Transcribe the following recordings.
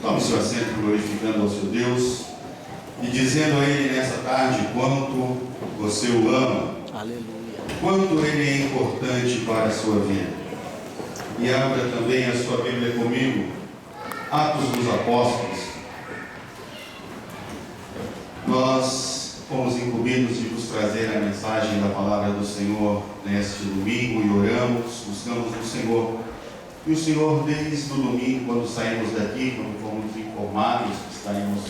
Tome seu assento glorificando ao seu Deus e dizendo a Ele nessa tarde quanto você o ama. Aleluia. Quanto Ele é importante para a sua vida. E abra também a sua Bíblia comigo, Atos dos Apóstolos. Nós fomos incumbidos de vos trazer a mensagem da palavra do Senhor neste domingo e oramos, buscamos o Senhor. E o Senhor, desde o domingo, quando saímos daqui, quando fomos informados que estaremos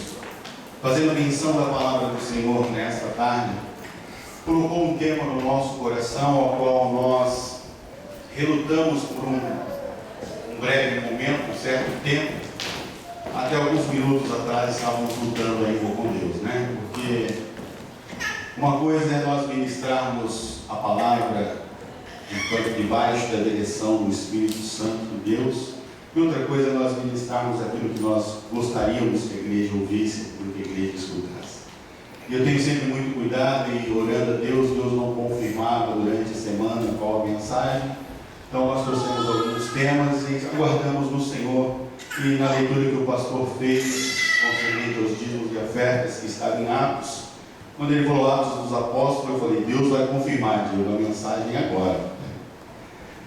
fazendo menção da palavra do Senhor nesta tarde, colocou um tema no nosso coração, ao qual nós relutamos por um breve momento, um certo tempo. Até alguns minutos atrás estávamos lutando ainda com Deus, né? Porque uma coisa é nós ministrarmos a palavra debaixo da direção do Espírito Santo de Deus, e outra coisa é nós ministrarmos aquilo que nós gostaríamos que a igreja ouvisse, aquilo que a igreja escutasse. E eu tenho sempre muito cuidado e orando a Deus não confirmava durante a semana qual a mensagem. Então nós trouxemos alguns temas e aguardamos no Senhor. E na leitura que o pastor fez concernente aos dízimos e ofertas que estava em Atos, quando ele falou Atos dos Apóstolos, eu falei, Deus vai confirmar, Deus, a mensagem agora.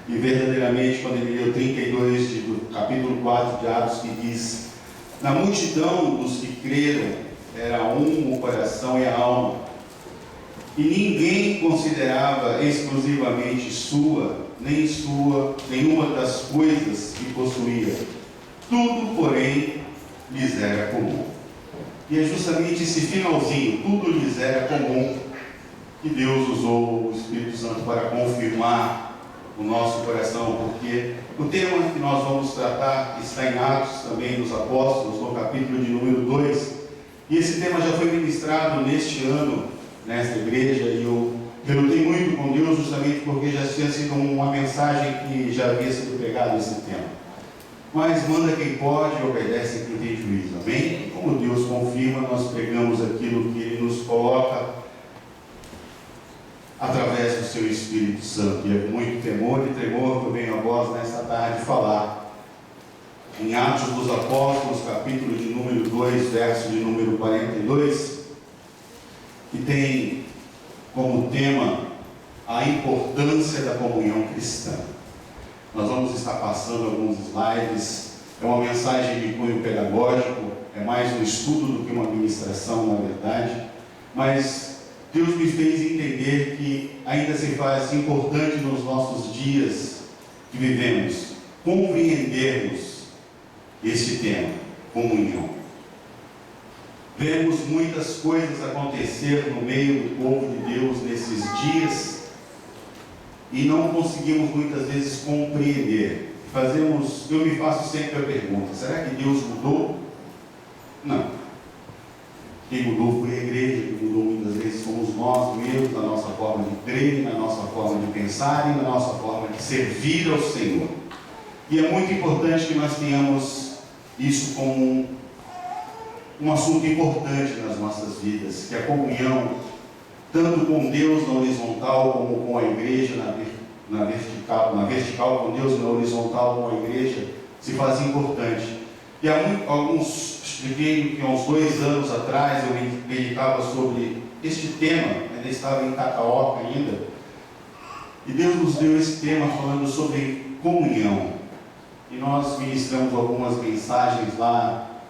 E verdadeiramente, quando ele leu 32 do capítulo 4 de Atos, que diz, na multidão dos que creram, era um o coração e a alma, e ninguém considerava exclusivamente nenhuma das coisas que possuía. Tudo, porém, lhes era comum. E é justamente esse finalzinho, tudo lhes era comum, que Deus usou o Espírito Santo para confirmar o nosso coração, porque o tema que nós vamos tratar está em Atos também dos Apóstolos, no capítulo de número 2, e esse tema já foi ministrado neste ano, nesta igreja, e eu relutei muito com Deus justamente porque já tinha sido uma mensagem que já havia sido pregada esse tema. Mas manda quem pode, obedece quem tem juízo, amém? E como Deus confirma, nós pregamos aquilo que Ele nos coloca através do seu Espírito Santo. E é muito temor e tremor que eu venho a vós nesta tarde falar. Em Atos dos Apóstolos, capítulo de número 2, verso de número 42, que tem como tema a importância da comunhão cristã. Nós vamos estar passando alguns slides. É uma mensagem de cunho pedagógico, é mais um estudo do que uma ministração, na verdade, mas Deus me fez entender que ainda se faz importante nos nossos dias que vivemos compreendermos este tema, comunhão. Vemos muitas coisas acontecer no meio do povo de Deus nesses dias e não conseguimos muitas vezes compreender. Eu me faço sempre a pergunta, será que Deus mudou? Não. Quem mudou foi a igreja, quem mudou muitas vezes somos nós mesmos, na nossa forma de crer, na nossa forma de pensar e na nossa forma de servir ao Senhor. E é muito importante que nós tenhamos isso como um assunto importante nas nossas vidas, que a comunhão, tanto com Deus na horizontal, como com a igreja na vertical com Deus, na horizontal com a igreja, se faz importante. E há expliquei que há uns 2 anos atrás eu meditava sobre este tema, ainda estava em Cacaoca ainda, e Deus nos deu esse tema falando sobre comunhão. E nós ministramos algumas mensagens lá,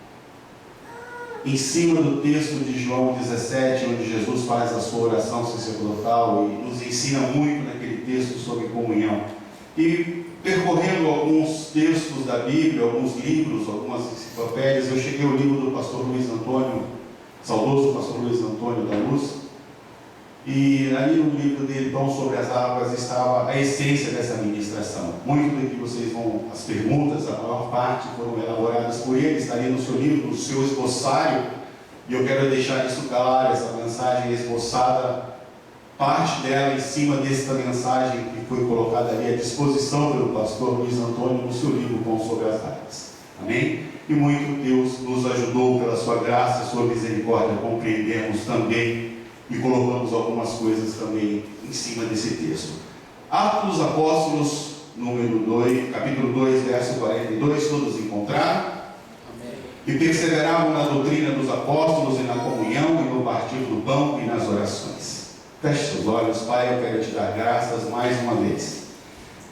em cima do texto de João 17, onde Jesus faz a sua oração sacerdotal e nos ensina muito naquele texto sobre comunhão. E percorrendo alguns textos da Bíblia, alguns livros, algumas enciclopédias, eu cheguei ao livro do pastor Luiz Antônio, saudoso pastor Luiz Antônio da Luz, e ali no livro dele, Pão sobre as Águas, estava a essência dessa ministração. Muito do que vocês as perguntas, a maior parte foram elaboradas por ele, está ali no seu livro, no seu esboçário, e eu quero deixar isso claro, essa mensagem esboçada, parte dela em cima dessa mensagem que foi colocada ali à disposição pelo pastor Luiz Antônio no seu livro Pão sobre as Águas. Amém? E muito Deus nos ajudou pela sua graça, sua misericórdia, a compreendermos também e colocamos algumas coisas também em cima desse texto. Atos dos Apóstolos, número 2, capítulo 2, verso 42, todos encontraram? Amém. e perseveravam na doutrina dos apóstolos e na comunhão e no partir do pão e nas orações. Feche seus olhos, Pai, eu quero te dar graças mais uma vez.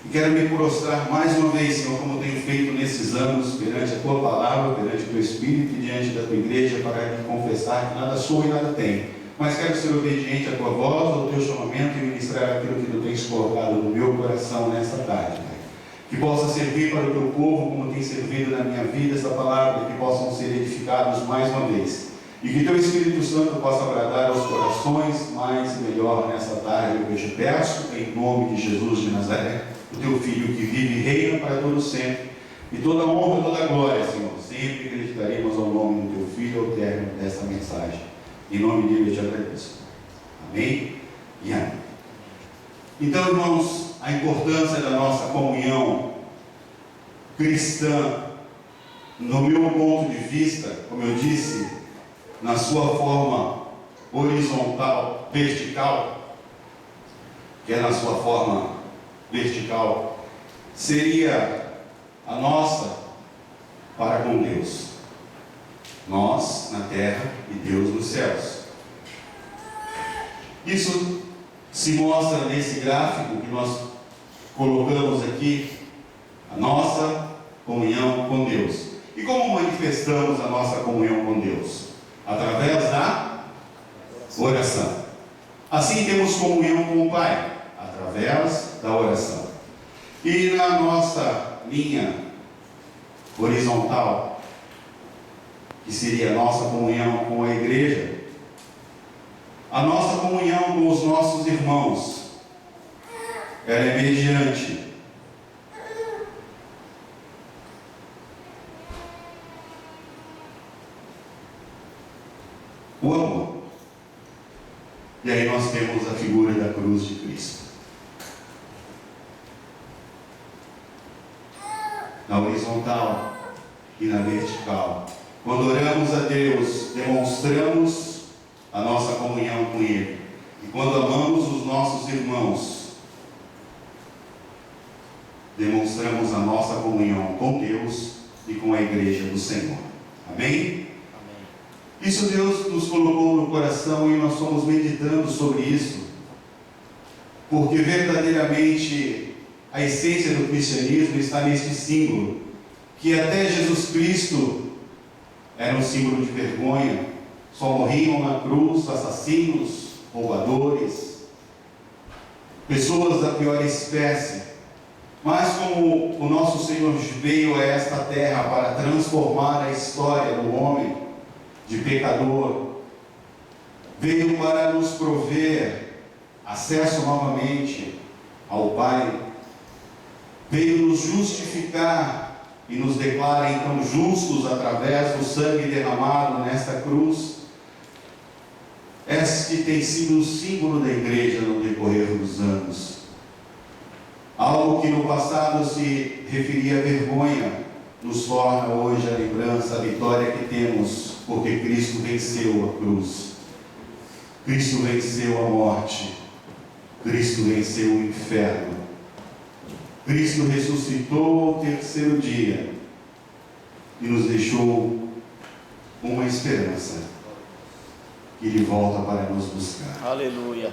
E quero me prostrar mais uma vez, Senhor, como tenho feito nesses anos, perante a Tua palavra, perante o Teu Espírito e diante da Tua igreja, para te confessar que nada sou e nada tenho. Mas quero ser obediente à Tua voz, ao Teu chamamento e ministrar aquilo que Tu tens colocado no meu coração nessa tarde, Pai. Que possa servir para o Teu povo como tem servido na minha vida essa palavra, que possam ser edificados mais uma vez. E que Teu Espírito Santo possa agradar aos corações mais e melhor nessa tarde, eu te peço, em nome de Jesus de Nazaré, o Teu Filho que vive e reina para todo sempre. E toda honra, toda glória, Senhor, sempre acreditaremos ao nome do Teu Filho ao término desta mensagem. Em nome dele eu te agradeço. Amém e amém. Então, irmãos, a importância da nossa comunhão cristã, no meu ponto de vista, como eu disse, na sua forma horizontal, vertical, que é na sua forma vertical, seria a nossa para com Deus. Nós na terra e Deus nos céus. Isso se mostra nesse gráfico que nós colocamos aqui, a nossa comunhão com Deus. E como manifestamos a nossa comunhão com Deus? Através da oração. Assim temos comunhão com o Pai, através da oração. E na nossa linha horizontal, que seria a nossa comunhão com a igreja, a nossa comunhão com os nossos irmãos, ela é mediante o amor. E aí nós temos a figura da cruz de Cristo. Na horizontal e na vertical. Quando oramos a Deus, demonstramos a nossa comunhão com Ele. E quando amamos os nossos irmãos, demonstramos a nossa comunhão com Deus e com a igreja do Senhor. Amém? Isso Deus nos colocou no coração e nós estamos meditando sobre isso, porque verdadeiramente a essência do cristianismo está neste símbolo, que até Jesus Cristo era um símbolo de vergonha, só morriam na cruz assassinos, roubadores, pessoas da pior espécie. Mas como o nosso Senhor veio a esta terra para transformar a história do homem de pecador, veio para nos prover acesso novamente ao Pai, veio nos justificar e nos declara então justos através do sangue derramado nesta cruz. Este tem sido o símbolo da igreja no decorrer dos anos. Algo que no passado se referia à vergonha, nos torna hoje a lembrança, a vitória que temos, porque Cristo venceu a cruz. Cristo venceu a morte. Cristo venceu o inferno. Cristo ressuscitou ao terceiro dia e nos deixou uma esperança, que Ele volta para nos buscar. Aleluia.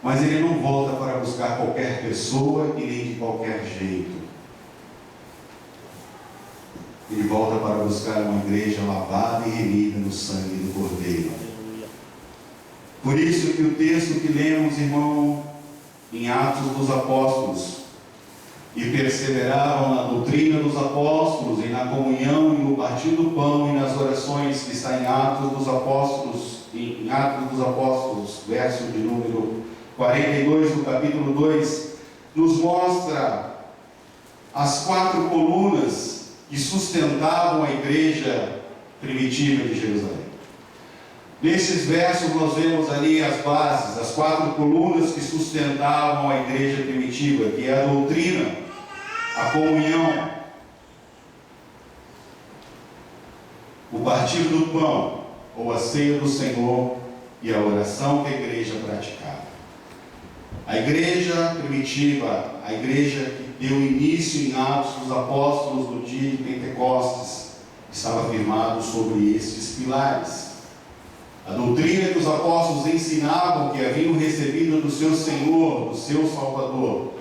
Mas Ele não volta para buscar qualquer pessoa e nem de qualquer jeito. Ele volta para buscar uma igreja lavada e remida no sangue do Cordeiro. Aleluia. Por isso que o texto que lemos, irmão, em Atos dos Apóstolos, e perseveravam na doutrina dos apóstolos, e na comunhão, e no partir do pão, e nas orações, que está em Atos dos Apóstolos, verso de número 42, do capítulo 2, nos mostra as 4 colunas que sustentavam a igreja primitiva de Jerusalém. Nesses versos nós vemos ali as bases, as 4 colunas que sustentavam a igreja primitiva, que é a doutrina, a comunhão, o partir do pão, ou a ceia do Senhor, e a oração que a igreja praticava. A igreja primitiva, a igreja que deu início em Atos dos Apóstolos no dia de Pentecostes, estava firmado sobre estes pilares. A doutrina que os apóstolos ensinavam, que haviam recebido do seu Senhor, do seu Salvador.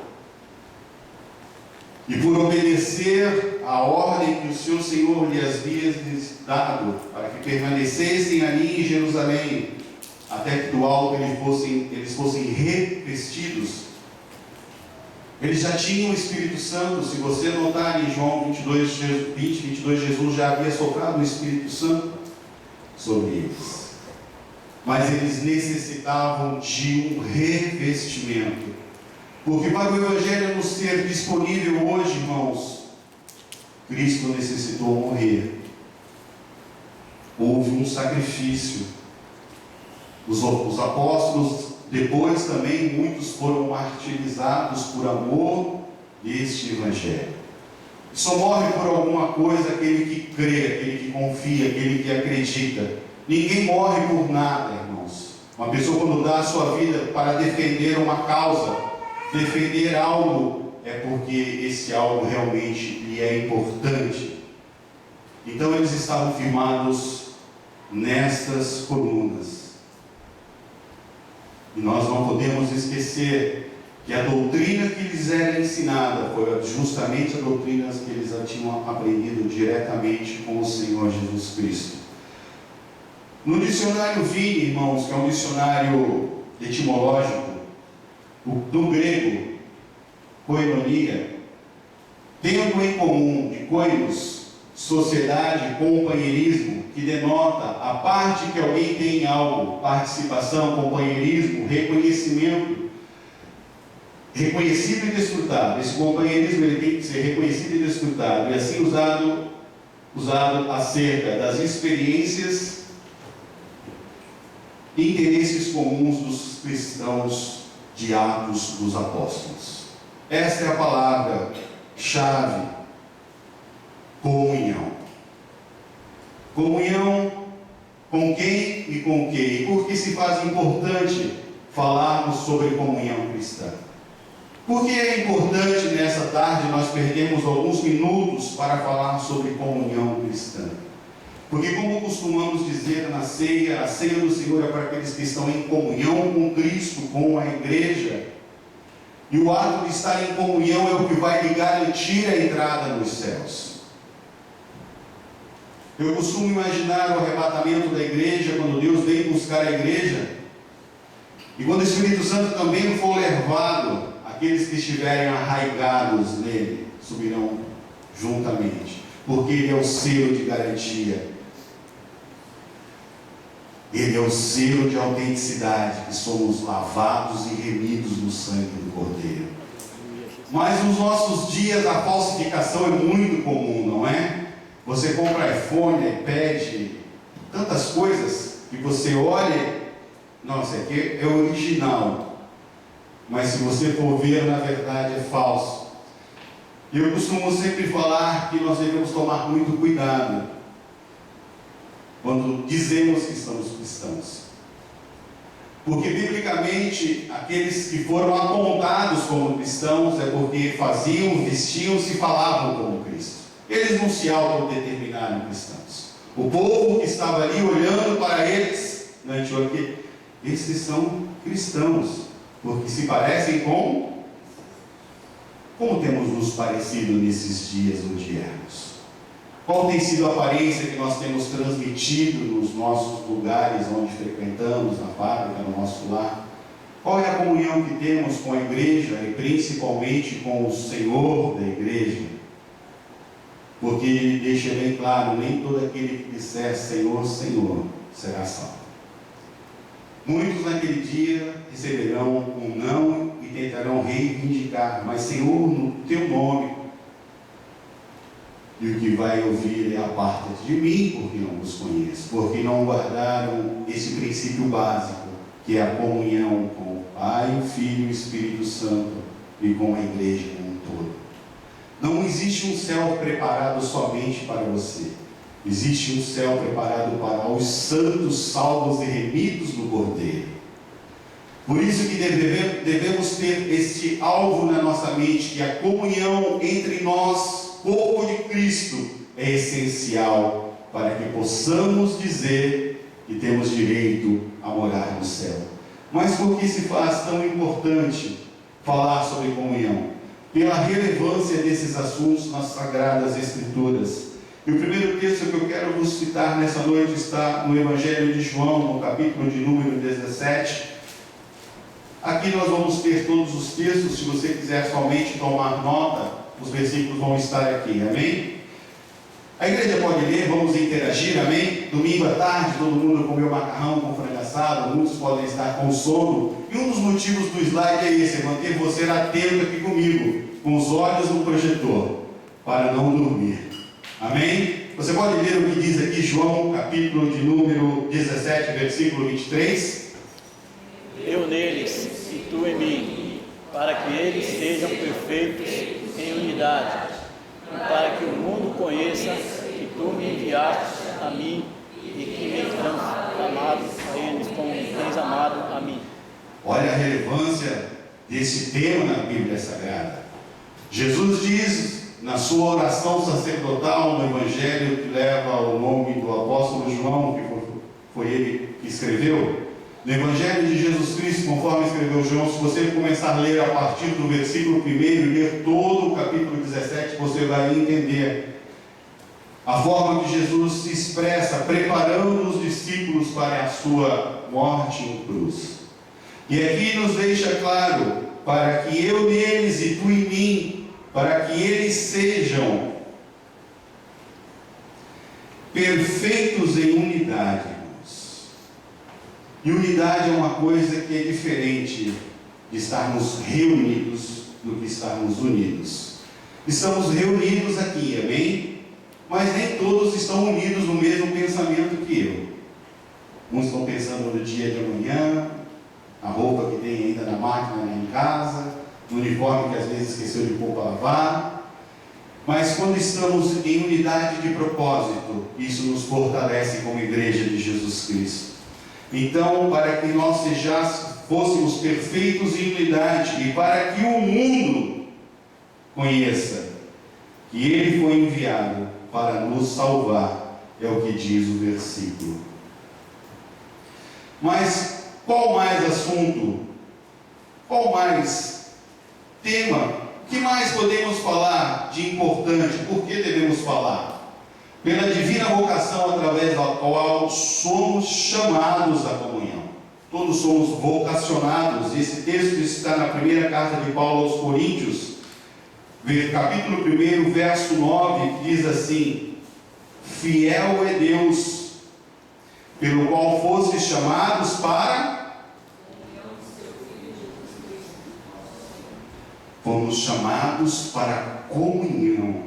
E por obedecer à ordem que o seu Senhor lhes havia dado, para que permanecessem ali em Jerusalém, até que do alto eles fossem revestidos. Eles já tinham o Espírito Santo. Se você notar em João 22, Jesus já havia soprado o Espírito Santo sobre eles. Mas eles necessitavam de um revestimento. Porque para o Evangelho não ser disponível hoje, irmãos, Cristo necessitou morrer. Houve um sacrifício. Os apóstolos, depois também, muitos foram martirizados por amor deste Evangelho. Só morre por alguma coisa aquele que crê, aquele que confia, aquele que acredita. Ninguém morre por nada, irmãos. Uma pessoa, quando dá a sua vida para defender uma causa, defender algo, é porque esse algo realmente lhe é importante. Então eles estavam firmados nestas colunas. E nós não podemos esquecer que a doutrina que lhes era ensinada foi justamente a doutrina que eles já tinham aprendido diretamente com o Senhor Jesus Cristo. No dicionário Vini, irmãos, que é um dicionário etimológico, do grego, koinonia, tendo em comum de koinos, sociedade, companheirismo, que denota a parte que alguém tem em algo, participação, companheirismo, reconhecimento, reconhecido e desfrutado. Esse companheirismo ele tem que ser reconhecido e desfrutado, e assim usado acerca das experiências e interesses comuns dos cristãos de Atos dos Apóstolos. Esta é a palavra-chave: comunhão. Comunhão com quem e com quem? Por que se faz importante falarmos sobre comunhão cristã? Porque é importante nessa tarde nós perdemos alguns minutos para falar sobre comunhão cristã. Porque, como costumamos dizer na ceia, a ceia do Senhor é para aqueles que estão em comunhão com Cristo, com a igreja. E o ato de estar em comunhão é o que vai lhe garantir a entrada nos céus. Eu costumo imaginar o arrebatamento da igreja, quando Deus vem buscar a igreja. E quando o Espírito Santo também for levado, aqueles que estiverem arraigados nele subirão juntamente. Porque ele é o selo de garantia. Ele é o selo de autenticidade, que somos lavados e remidos no sangue do Cordeiro. Mas nos nossos dias a falsificação é muito comum, não é? Você compra iPhone, iPad, tantas coisas que você olha, nossa, aqui é original. Mas se você for ver, na verdade é falso. E eu costumo sempre falar que nós devemos tomar muito cuidado quando dizemos que somos cristãos. Porque, biblicamente, aqueles que foram apontados como cristãos é porque faziam, vestiam-se e falavam como Cristo. Eles não se autodeterminaram cristãos. O povo que estava ali olhando para eles, na Antioquia, esses são cristãos, porque se parecem com... Como temos nos parecido nesses dias onde éramos? Qual tem sido a aparência que nós temos transmitido nos nossos lugares onde frequentamos, na fábrica, no nosso lar? Qual é a comunhão que temos com a igreja e principalmente com o Senhor da igreja? Porque ele deixa bem claro, nem todo aquele que disser Senhor, Senhor, será salvo. Muitos naquele dia receberão um não e tentarão reivindicar, mas Senhor, no teu nome. E o que vai ouvir é: aparta-te de mim, porque não vos conheço, porque não guardaram esse princípio básico, que é a comunhão com o Pai, o Filho e o Espírito Santo, e com a igreja como um todo. Não existe um céu preparado somente para você. Existe um céu preparado para os santos, salvos e remidos do Cordeiro. Por isso que devemos ter este alvo na nossa mente, que é a comunhão entre nós, corpo de Cristo, é essencial para que possamos dizer que temos direito a morar no céu. Mas por que se faz tão importante falar sobre comunhão? Pela relevância desses assuntos nas Sagradas Escrituras. E o primeiro texto que eu quero vos citar nessa noite está no Evangelho de João, no capítulo de número 17. Aqui nós vamos ter todos os textos. Se você quiser somente tomar nota, os versículos vão estar aqui, amém? A igreja pode ler, vamos interagir, amém? Domingo à tarde, todo mundo comeu macarrão com frango assado, muitos podem estar com sono. E um dos motivos do slide é esse, é manter você atento aqui comigo, com os olhos no projetor, para não dormir. Amém? Você pode ler o que diz aqui João, capítulo de número 17, versículo 23. Eu neles e tu em mim, para que eles sejam perfeitos em unidade, e para que o mundo conheça que tu me enviaste a mim e que me tens amado a eles como me tens amado a mim. Olha a relevância desse tema na Bíblia Sagrada. Jesus diz na sua oração sacerdotal no Evangelho que leva o nome do apóstolo João, que foi ele que escreveu, no Evangelho de Jesus Cristo, conforme escreveu João, se você começar a ler a partir do versículo 1 e ler todo o capítulo 17, você vai entender a forma que Jesus se expressa, preparando os discípulos para a sua morte em cruz. E aqui nos deixa claro, para que eu neles e tu em mim, para que eles sejam perfeitos em unidade, irmãos. E unidade é uma coisa que é diferente de estarmos reunidos do que estarmos unidos. Estamos reunidos aqui, amém? Mas nem todos estão unidos no mesmo pensamento que eu. Uns estão pensando no dia de amanhã, a roupa que tem ainda na máquina em casa, no uniforme que às vezes esqueceu de pôr para lavar. Mas quando estamos em unidade de propósito, isso nos fortalece como igreja de Jesus Cristo. Então, para que nós fôssemos perfeitos em unidade e para que o mundo conheça que Ele foi enviado para nos salvar, é o que diz o versículo. Mas qual mais assunto? Qual mais tema? O que mais podemos falar de importante? Por que devemos falar? Pela divina vocação através da qual somos chamados à comunhão. Todos somos vocacionados. Esse texto está na primeira carta de Paulo aos Coríntios, capítulo 1, verso 9, que diz assim: fiel é Deus, pelo qual fostes chamados para... Fomos chamados para comunhão,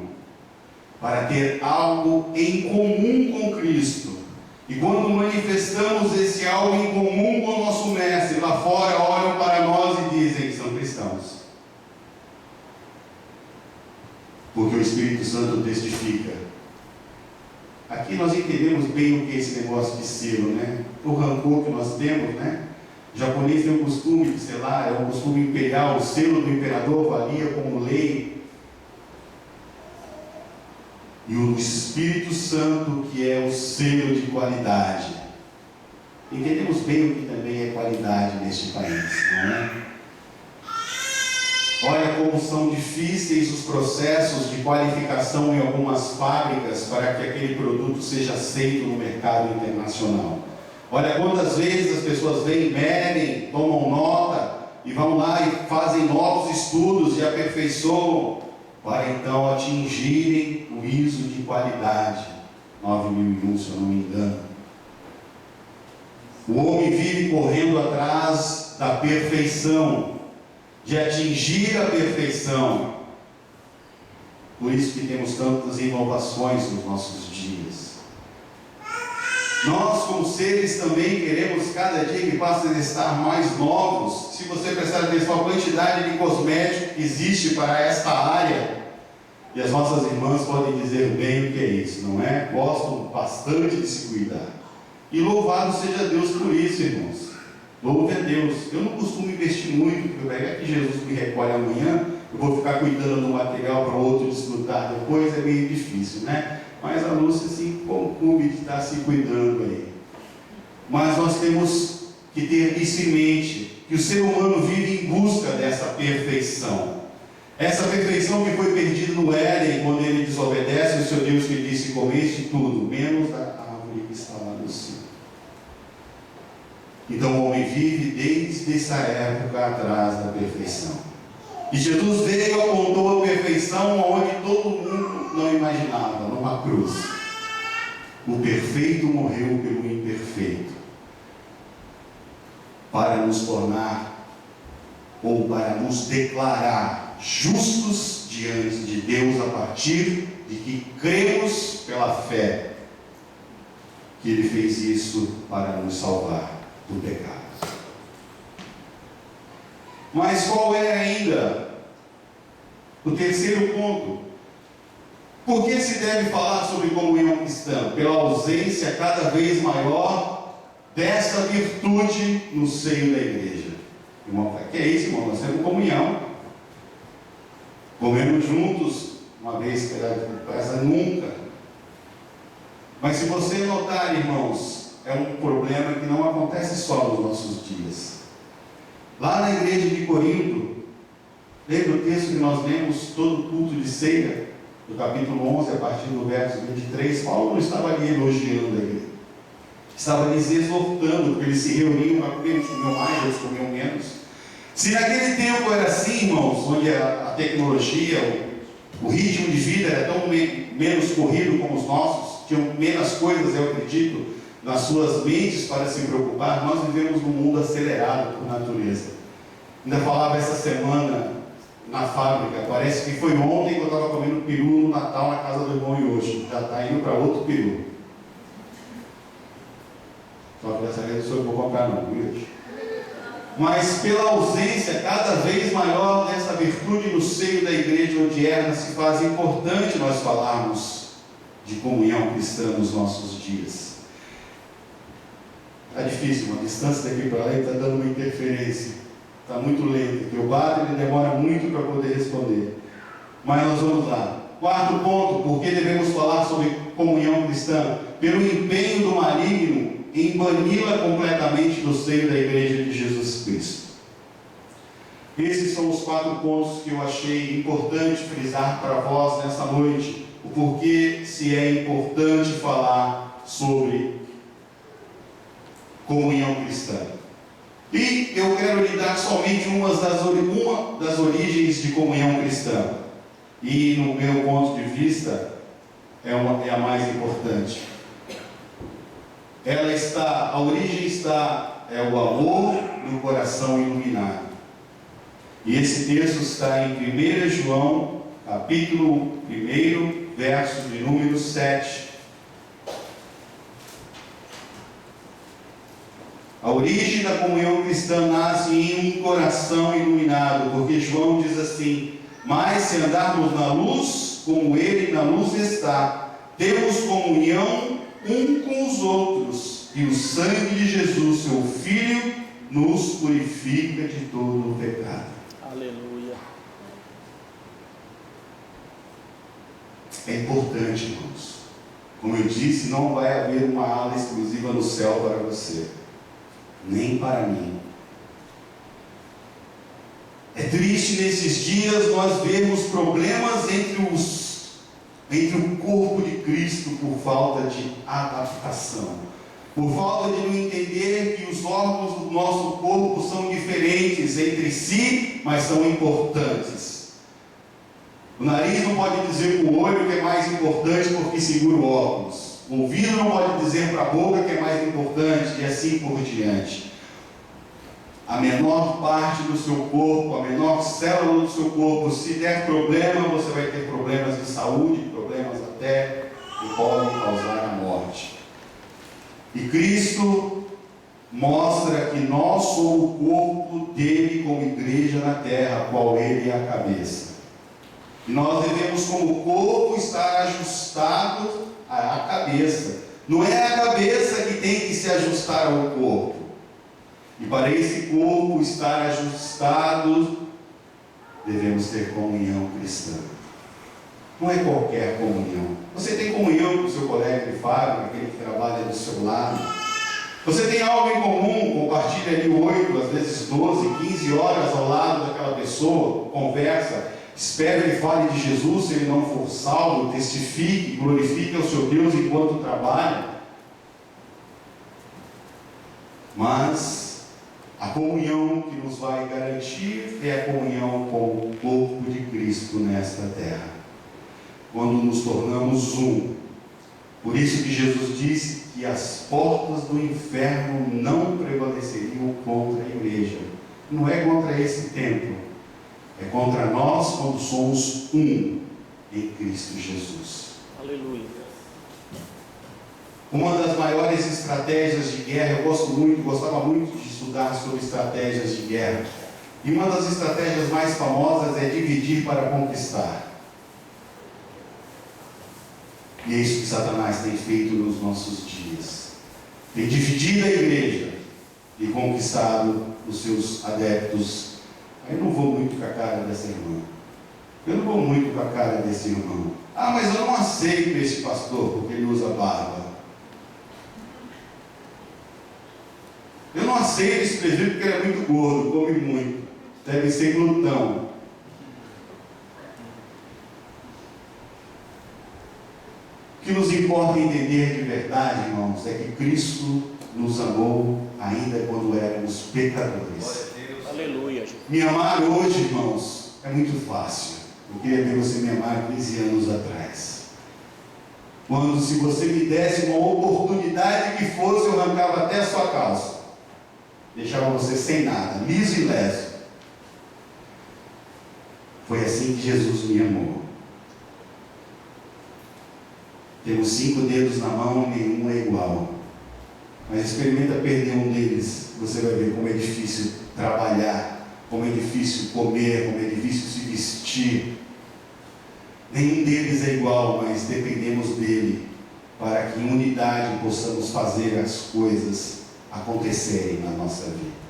para ter algo em comum com Cristo. E quando manifestamos esse algo em comum com o nosso Mestre, lá fora olham para nós e dizem que são cristãos. Porque o Espírito Santo testifica. Aqui nós entendemos bem o que é esse negócio de selo, né? O rancor que nós temos, né? O japonês tem o costume de selar, é um costume imperial, o selo do imperador valia como lei. E o Espírito Santo, que é o selo de qualidade. Entendemos bem o que também é qualidade neste país, não é? Olha como são difíceis os processos de qualificação em algumas fábricas para que aquele produto seja aceito no mercado internacional. Olha quantas vezes as pessoas vêm, medem, tomam nota e vão lá e fazem novos estudos e aperfeiçoam para então atingirem o ISO de qualidade 9001, se eu não me engano. O homem vive correndo atrás da perfeição, de atingir a perfeição. Por isso que temos tantas inovações nos nossos dias. Nós, como seres, também queremos cada dia que passa a estar mais novos. Se você prestar atenção à quantidade de cosméticos que existe para esta área, e as nossas irmãs podem dizer bem o que é isso, não é? Gostam bastante de se cuidar. E louvado seja Deus por isso, irmãos. Louve a Deus. Eu não costumo investir muito, porque vai ver que Jesus me recolhe amanhã, eu vou ficar cuidando do material para o outro desfrutar depois, é meio difícil, né? Mas a Lúcia se incumbe de estar se cuidando aí. Mas nós temos que ter isso em mente, que o ser humano vive em busca dessa perfeição. Essa perfeição que foi perdida no Éden, quando ele desobedece o seu Deus que disse: comeste tudo, menos a árvore que está lá no cimo. Então o homem vive desde essa época atrás da perfeição. E Jesus veio e apontou a perfeição onde todo mundo não imaginava, numa cruz. O perfeito morreu pelo imperfeito, para nos tornar, ou para nos declarar justos diante de Deus, a partir de que cremos pela fé que Ele fez isso para nos salvar do pecado. Mas qual é ainda o terceiro ponto? Por que se deve falar sobre comunhão cristã? Pela ausência cada vez maior dessa virtude no seio da igreja. Irmão, que é isso, irmão? Nós temos comunhão. Comemos juntos uma vez pela casa, nunca. Mas se você notar, irmãos, é um problema que não acontece só nos nossos dias. Lá na igreja de Corinto, lembra o texto que nós lemos todo culto de ceia, do capítulo 11, a partir do verso 23, Paulo não estava ali elogiando a igreja, estava lhes exortando, porque eles se reuniam para comer, uns comiam mais, outros comiam menos. Se naquele tempo era assim, irmãos, onde a tecnologia, o ritmo de vida era tão menos corrido como os nossos, tinham menos coisas, eu acredito, nas suas mentes para se preocupar, nós vivemos num mundo acelerado por natureza. Ainda falava essa semana na fábrica, parece que foi ontem que eu estava comendo peru no Natal na casa do irmão e hoje já está indo para outro peru. Só que dessa vez eu vou comprar não, viu? Mas pela ausência cada vez maior dessa virtude no seio da igreja odierna, se faz importante nós falarmos de comunhão cristã nos nossos dias. Está difícil, uma distância daqui para lá está dando uma interferência. Está muito lento, que o padre ele demora muito para poder responder. Mas nós vamos lá. Quarto ponto, por que devemos falar sobre comunhão cristã? Pelo empenho do maligno em bani-la completamente do seio da igreja de Jesus Cristo. Esses são os 4 pontos que eu achei importante frisar para vós nessa noite. O porquê se é importante falar sobre comunhão cristã. E eu quero lhe dar somente uma das origens de comunhão cristã. E no meu ponto de vista, é a mais importante. A origem é o amor no coração iluminado. E esse texto está em 1 João, capítulo 1, verso de número 7. A origem da comunhão cristã nasce em um coração iluminado, porque João diz assim: mas se andarmos na luz, como Ele na luz está, temos comunhão um com os outros, e o sangue de Jesus, seu Filho, nos purifica de todo o pecado. Aleluia. É importante, irmãos. Como eu disse, não vai haver uma ala exclusiva no céu para você, nem para mim. É triste nesses dias nós vermos problemas entre o corpo de Cristo por falta de adaptação, por falta de não entender que os órgãos do nosso corpo são diferentes entre si, mas são importantes. O nariz não pode dizer para o olho que é mais importante porque segura o óculos. O ouvido não pode dizer para a boca que é mais importante, e assim por diante. A menor parte do seu corpo, a menor célula do seu corpo, se der problema, você vai ter problemas de saúde, problemas até que podem causar a morte. E Cristo mostra que nós somos o corpo dele como igreja na terra, qual ele é a cabeça. E nós devemos, como corpo, estar ajustado à cabeça. Não é a cabeça que tem que se ajustar ao corpo. E para esse corpo estar ajustado, devemos ter comunhão cristã. Não é qualquer comunhão. Você tem comunhão com o seu colega de fábrica, aquele que trabalha do seu lado? Você tem algo em comum, compartilha ali 8, às vezes 12, 15 horas ao lado daquela pessoa, conversa, espera ele fale de Jesus, se ele não for salvo, testifique, glorifique ao seu Deus enquanto trabalha. Mas a comunhão que nos vai garantir é a comunhão com o corpo de Cristo nesta terra, quando nos tornamos um. Por isso que Jesus disse que as portas do inferno não prevaleceriam contra a igreja. Não é contra esse templo, é contra nós quando somos um em Cristo Jesus. Aleluia. Uma das maiores estratégias de guerra, eu gostava muito de estudar sobre estratégias de guerra. E uma das estratégias mais famosas é dividir para conquistar. E é isso que Satanás tem feito nos nossos dias. Tem dividido a igreja e conquistado os seus adeptos. Eu não vou muito com a cara dessa irmã. Eu não vou muito com a cara desse irmão. Ah, mas eu não aceito esse pastor porque ele usa barba. Eu não aceito esse presbítero porque ele é muito gordo, come muito. Deve ser glutão. O que nos importa entender de verdade, irmãos, é que Cristo nos amou ainda quando éramos pecadores. Aleluia. Me amar hoje, irmãos, é muito fácil. Eu queria ver você me amar 15 anos atrás. Quando, se você me desse uma oportunidade que fosse, eu arrancava até a sua calça. Deixava você sem nada, liso e leso. Foi assim que Jesus me amou. Temos 5 dedos na mão e nenhum é igual. Mas experimenta perder um deles. Você vai ver como é difícil trabalhar, como é difícil comer, como é difícil se vestir. Nenhum deles é igual, mas dependemos dele para que em unidade possamos fazer as coisas acontecerem na nossa vida.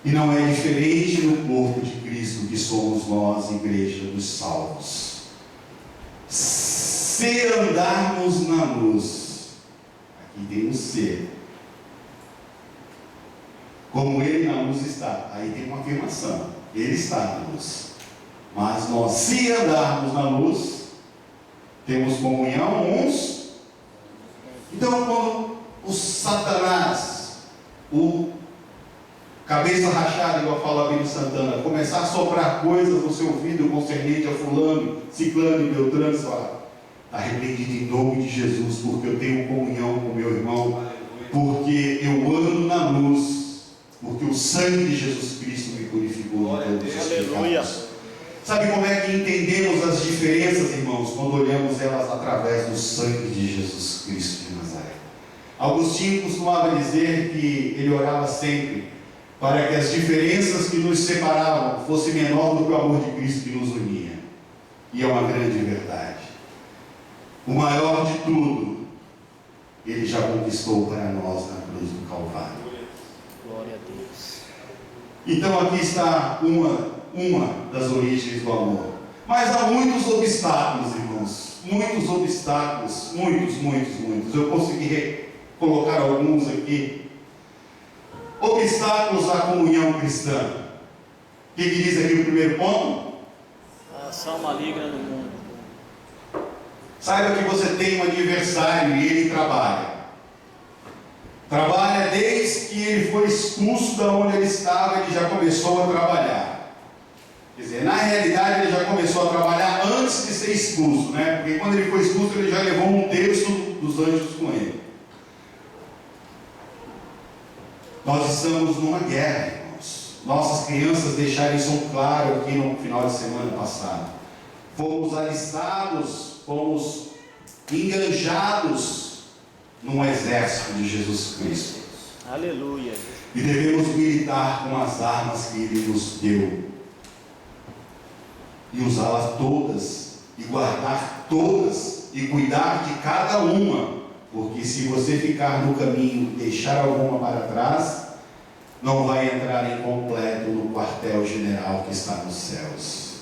E não é diferente no corpo de Cristo que somos nós, igreja dos salvos. Se andarmos na luz, aqui tem um ser, como ele na luz está, aí tem uma afirmação, ele está na luz, mas nós, se andarmos na luz, temos comunhão uns. Então, quando o Satanás, o cabeça rachada, igual fala Bíblia Santana, começar a soprar coisas no seu ouvido concernente a fulano, ciclano e beltrano, você fala: está repreendido em nome de Jesus, porque eu tenho comunhão com meu irmão, porque eu ando na luz, porque o sangue de Jesus Cristo me purificou de todos os pecados. Sabe como é que entendemos as diferenças, irmãos, quando olhamos elas através do sangue de Jesus Cristo de Nazaré? Agostinho costumava dizer que ele orava sempre para que as diferenças que nos separavam fossem menor do que o amor de Cristo que nos unia. E é uma grande verdade. O maior de tudo, ele já conquistou para nós na cruz do Calvário. Glória a Deus. Então aqui está uma das origens do amor. Mas há muitos obstáculos, irmãos. Muitos obstáculos. Muitos. Eu consegui colocar alguns aqui. Obstáculos à comunhão cristã. O que diz aqui o primeiro ponto? A ação maligna do mundo. Saiba que você tem um adversário e ele trabalha. Trabalha desde que ele foi expulso da onde ele estava, ele já começou a trabalhar. Quer dizer, na realidade ele já começou a trabalhar antes de ser expulso, né? Porque quando ele foi expulso, ele já levou 1/3 dos anjos com ele. Nós estamos numa guerra, irmãos. Nossas crianças deixaram isso claro aqui no final de semana passado. Fomos alistados, fomos enganjados num exército de Jesus Cristo. Aleluia. E devemos militar com as armas que Ele nos deu. E usá-las todas, e guardar todas, e cuidar de cada uma. Porque se você ficar no caminho e deixar alguma para trás, não vai entrar incompleto no quartel-general que está nos céus.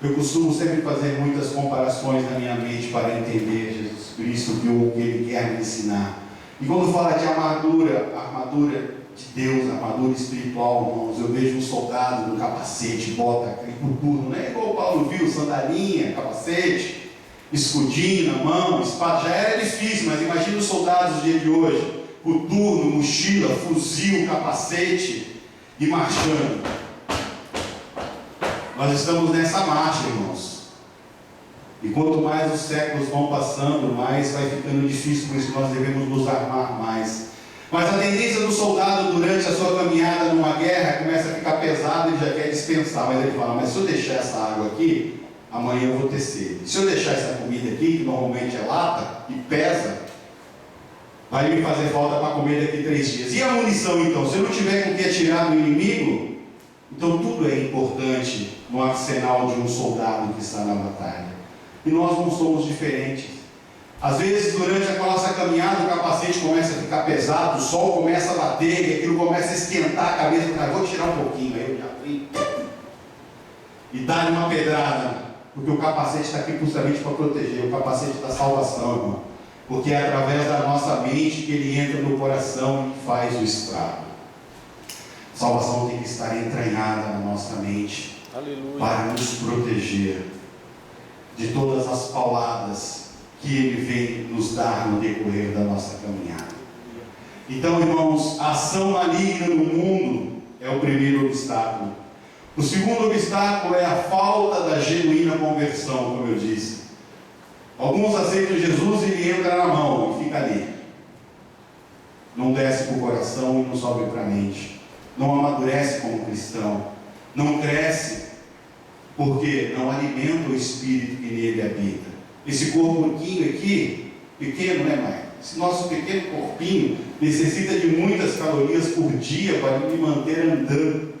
Eu costumo sempre fazer muitas comparações na minha mente para entender Jesus Cristo, o que Ele quer me ensinar. E quando fala de armadura de Deus, armadura espiritual, irmãos, eu vejo um soldado no capacete, bota aquele coturno, não é igual o Paulo viu, sandalinha, capacete, escudinho na mão, espada, já era difícil, mas imagina os soldados do dia de hoje, coturno, mochila, fuzil, capacete e marchando. Nós estamos nessa marcha, irmãos. E quanto mais os séculos vão passando, mais vai ficando difícil, por isso nós devemos nos armar mais. Mas a tendência do soldado durante a sua caminhada numa guerra começa a ficar pesado e já quer dispensar. Mas ele fala, mas se eu deixar essa água aqui, amanhã eu vou ter sede. Se eu deixar essa comida aqui, que normalmente é lata e pesa, vai me fazer falta para comer daqui 3 dias. E a munição então? Se eu não tiver com o que atirar no inimigo, então tudo é importante no arsenal de um soldado que está na batalha. E nós não somos diferentes. Às vezes, durante a nossa caminhada, o capacete começa a ficar pesado, o sol começa a bater, e aquilo começa a esquentar a cabeça. Vou tirar um pouquinho, aí eu já fui. E dá-lhe uma pedrada, porque o capacete está aqui justamente para proteger, o capacete da salvação, irmão. Porque é através da nossa mente que ele entra no coração e faz o estrago. Salvação tem que estar entranhada na nossa mente. Aleluia. Para nos proteger de todas as pauladas que Ele vem nos dar no decorrer da nossa caminhada. Então, irmãos, a ação maligna no mundo é o primeiro obstáculo. O segundo obstáculo é a falta da genuína conversão, como eu disse. Alguns aceitam Jesus e ele entra na mão e fica ali. Não desce para o coração e não sobe para a mente. Não amadurece como cristão. Não cresce porque não alimenta o espírito que nele habita. Esse corpinho aqui, pequeno, né, mãe? Esse nosso pequeno corpinho necessita de muitas calorias por dia para me manter andando,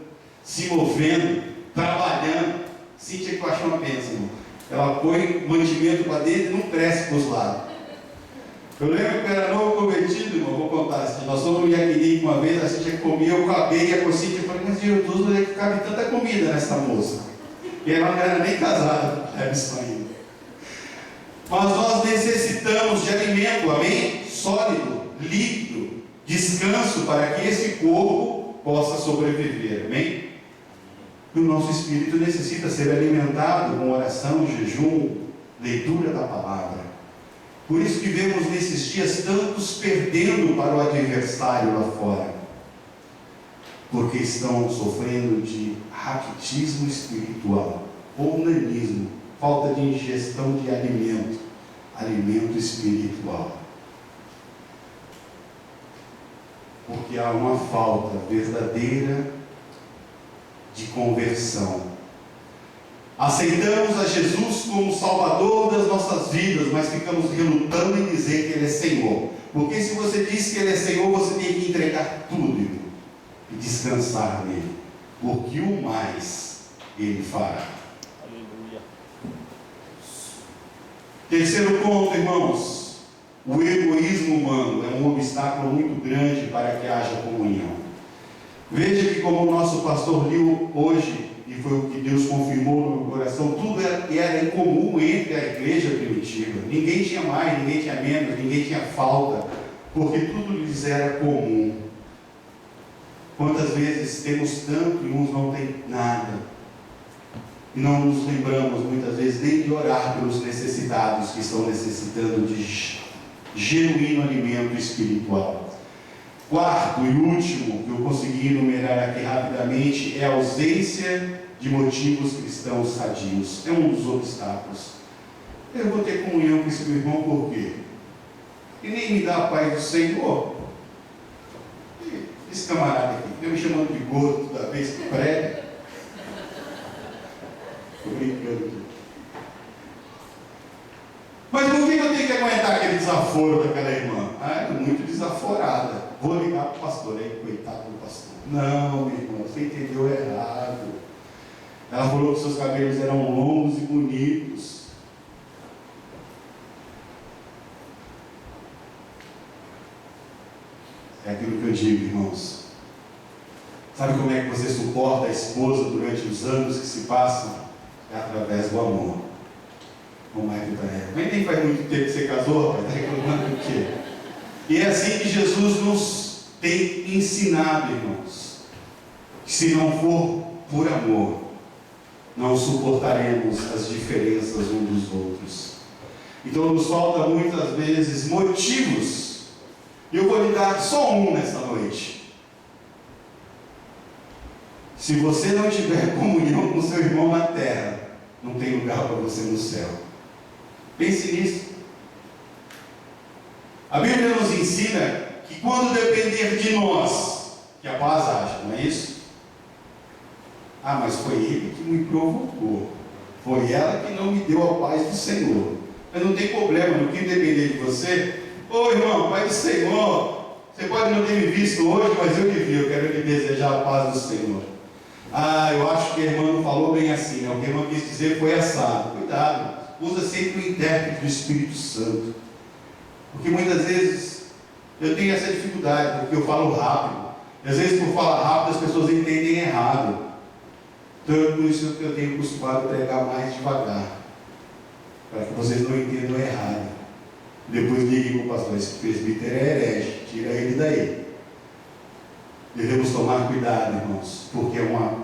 se movendo, trabalhando. Cíntia que eu acho uma bênção, irmão. Ela põe mantimento para dentro e não cresce para os lados. Eu lembro que eu era novo convertido, irmão, vou contar assim. Nós fomos no Iaquinique uma vez, a Cíntia comia, eu acabei e a Cíntia falei, mas Jesus, onde é que cabe tanta comida nessa moça? E ela não era nem casada, era isso ainda. Mas nós necessitamos de alimento, amém? Sólido, líquido, descanso para que esse corpo possa sobreviver, amém? E o nosso espírito necessita ser alimentado com oração, jejum, leitura da palavra. Por isso que vemos nesses dias tantos perdendo para o adversário lá fora, porque estão sofrendo de raquitismo espiritual, ou nanismo, falta de ingestão de alimento espiritual. Porque há uma falta verdadeira de conversão. Aceitamos a Jesus como Salvador das nossas vidas, mas ficamos relutando em dizer que Ele é Senhor. Porque se você diz que Ele é Senhor, você tem que entregar tudo, irmão, e descansar nele, porque o mais Ele fará. Terceiro ponto, irmãos, o egoísmo humano é um obstáculo muito grande para que haja comunhão. Veja que como o nosso pastor liu hoje, e foi o que Deus confirmou no meu coração, tudo era incomum entre a igreja primitiva. Ninguém tinha mais, ninguém tinha menos, ninguém tinha falta, porque tudo lhes era comum. Quantas vezes temos tanto e uns não têm nada? E não nos lembramos muitas vezes nem de orar pelos necessitados que estão necessitando de genuíno alimento espiritual. Quarto e último, que eu consegui enumerar aqui rapidamente, é a ausência de motivos cristãos sadios. É um dos obstáculos. Eu vou ter comunhão com esse meu irmão por quê? E nem me dá a paz do Senhor. Esse camarada aqui, eu me chamando de gordo toda vez que prega. Estou brincando aqui. Mas por que eu tenho que aguentar aquele desaforo daquela irmã? Ah, é muito desaforada. Vou ligar para o pastor, aí, coitado do pastor. Não, meu irmão, você entendeu errado. Ela falou que seus cabelos eram longos e bonitos. É aquilo que eu digo, irmãos. Sabe como é que você suporta a esposa durante os anos que se passam? É através do amor. O marido da Eva. Mas nem faz muito tempo que você casou, rapaz, está reclamando do quê? E é assim que Jesus nos tem ensinado, irmãos. Que se não for por amor, não suportaremos as diferenças uns dos outros. Então nos falta muitas vezes motivos. E eu vou lhe dar só um nessa noite. Se você não tiver comunhão com seu irmão na terra, não tem lugar para você no céu. Pense nisso. A Bíblia nos ensina que quando depender de nós, que a paz haja, não é isso? Ah, mas foi ele que me provocou. Foi ela que não me deu a paz do Senhor. Mas não tem problema, no que depender de você. Ô irmão, Pai do Senhor, você pode não ter me visto hoje, mas eu lhe vi, eu quero lhe desejar a paz do Senhor. Ah, eu acho que a irmã não falou bem assim, né? O que a irmã quis dizer foi assado. Cuidado, usa sempre o intérprete do Espírito Santo. Porque muitas vezes eu tenho essa dificuldade, porque eu falo rápido. E às vezes por falar rápido as pessoas entendem errado. Então é por isso que eu tenho acostumado a pregar mais devagar. Para que vocês não entendam errado. Depois liguem para o pastor, esse presbítero é herege, tira ele daí. Devemos tomar cuidado, irmãos, porque é uma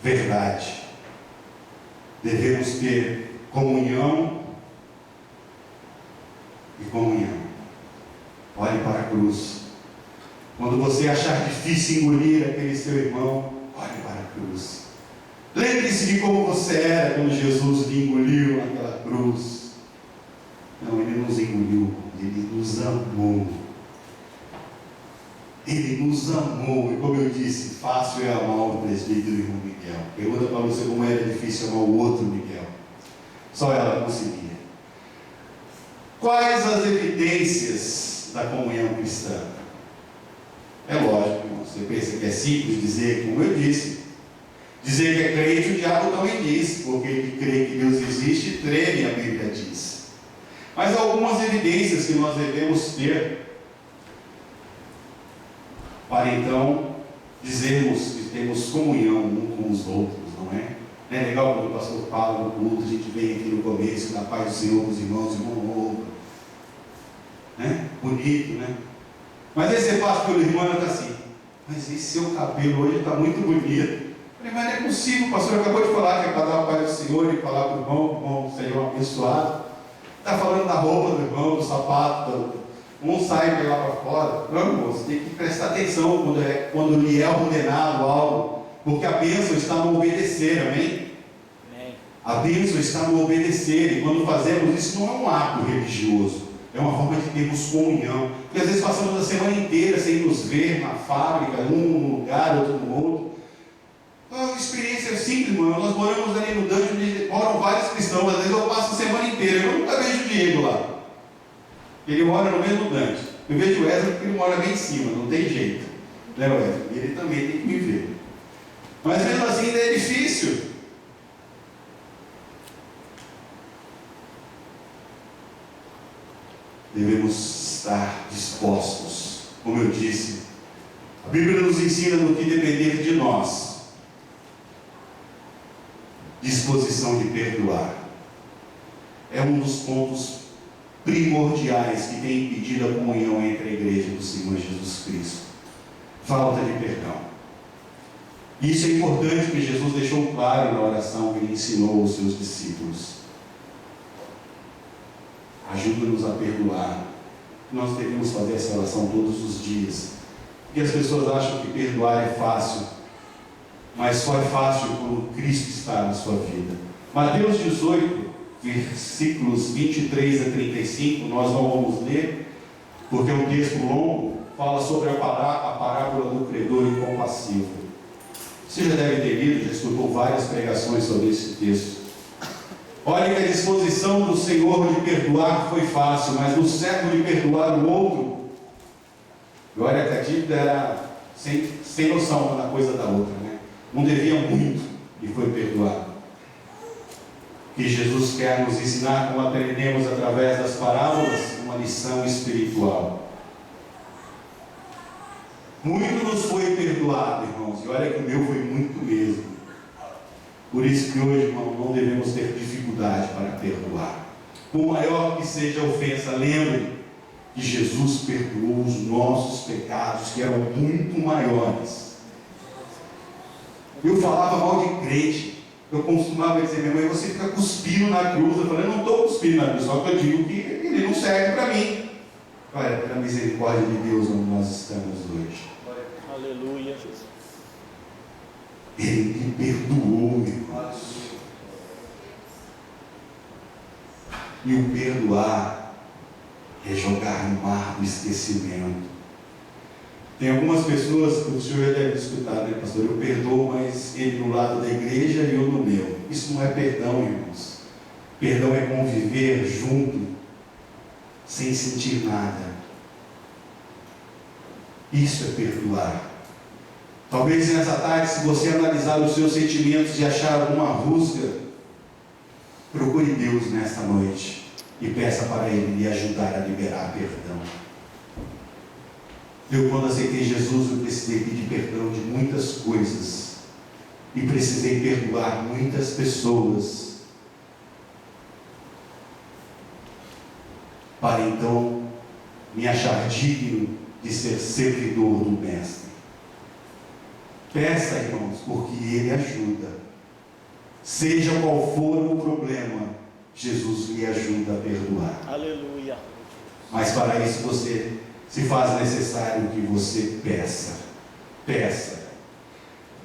verdade. Devemos ter comunhão e comunhão. Olhe para a cruz. Quando você achar difícil engolir aquele seu irmão, olhe para a cruz. Lembre-se de como você era quando Jesus lhe engoliu naquela cruz. Não, ele nos engoliu, ele nos amou. Ele nos amou, e como eu disse, fácil é amar o presbítero e o irmão Miguel. Pergunta para você como era difícil amar o outro Miguel. Só ela conseguia. Quais as evidências da comunhão cristã? É lógico, irmão, você pensa que é simples dizer, como eu disse. Dizer que é crente, o diabo também diz, porque ele crê que Deus existe, treme, a Bíblia diz. Mas há algumas evidências que nós devemos ter para então dizermos que temos comunhão um com os outros, não é? Não é legal quando o pastor fala no culto, a gente vem aqui no começo, da paz do Senhor com os irmãos, irmão, né? Bonito, né? Mas aí você passa pelo irmão e está assim, mas esse seu cabelo hoje está muito bonito. Eu falei, mas não é possível, o pastor acabou de falar que é para dar a paz do Senhor e falar para o irmão, Senhor abençoado. Está falando da roupa do irmão, do sapato, um sai para lá para fora. Não, irmão, você tem que prestar atenção quando lhe é ordenado algo, porque a bênção está no obedecer, amém? Amém. A bênção está no obedecer, e quando fazemos isso não é um ato religioso, é uma forma de termos comunhão. Porque às vezes passamos a semana inteira sem nos ver na fábrica, um num lugar, outro no outro. É uma experiência simples, irmão. Nós moramos ali no Dante, onde moram vários cristãos. Às vezes eu passo a semana inteira, eu nunca vejo o Diego lá. Ele mora no mesmo Dante. Eu vejo o Wesley porque ele mora bem em cima, não tem jeito. Né, Wesley? Ele também tem que me ver. Mas mesmo assim ainda é difícil. Devemos estar dispostos. Como eu disse, a Bíblia nos ensina no que depender de nós. Disposição de perdoar. É um dos pontos primordiais que tem impedido a comunhão entre a igreja do Senhor Jesus Cristo. Falta de perdão. Isso é importante porque Jesus deixou claro na oração que ele ensinou aos seus discípulos. Ajuda-nos a perdoar. Nós devemos fazer essa oração todos os dias. Porque as pessoas acham que perdoar é fácil. Mas só é fácil quando Cristo está na sua vida. Mateus 18, versículos 23 a 35, nós não vamos ler, porque é um texto longo, fala sobre a parábola do credor incompassivo. Você já deve ter lido, já escutou várias pregações sobre esse texto. Olha que a disposição do Senhor de perdoar foi fácil, mas no século de perdoar o outro, e olha que a dívida era sem noção uma coisa da outra, né? Um devia muito e foi perdoado. Que Jesus quer nos ensinar, como aprendemos através das parábolas, uma lição espiritual. Muito nos foi perdoado, irmãos, e olha que o meu foi muito mesmo. Por isso que hoje, irmão, não devemos ter dificuldade para perdoar. Por maior que seja a ofensa, lembre que Jesus perdoou os nossos pecados, que eram muito maiores. Eu falava mal de crente. Eu costumava dizer, minha mãe, você fica cuspindo na cruz. Eu falei, eu não estou cuspindo na cruz, só que eu digo que ele não serve para mim. Olha, pela misericórdia de Deus, onde nós estamos hoje. Aleluia, Jesus. Ele me perdoou, irmãos. E o perdoar é jogar no mar do esquecimento. Tem algumas pessoas que o senhor já deve escutar, né, pastor? Eu perdoo, mas ele no lado da igreja e eu no meu. Isso não é perdão, irmãos. Perdão é conviver junto, sem sentir nada. Isso é perdoar. Talvez nessa tarde, se você analisar os seus sentimentos e achar alguma rusga, procure Deus nesta noite e peça para Ele lhe ajudar a liberar perdão. Eu, quando aceitei Jesus, eu precisei pedir perdão de muitas coisas e precisei perdoar muitas pessoas para então me achar digno de ser servidor do Mestre. Peça, irmãos, porque Ele ajuda. Seja qual for o problema, Jesus lhe ajuda a perdoar. Aleluia. Mas para isso você se faz necessário que você peça. Peça.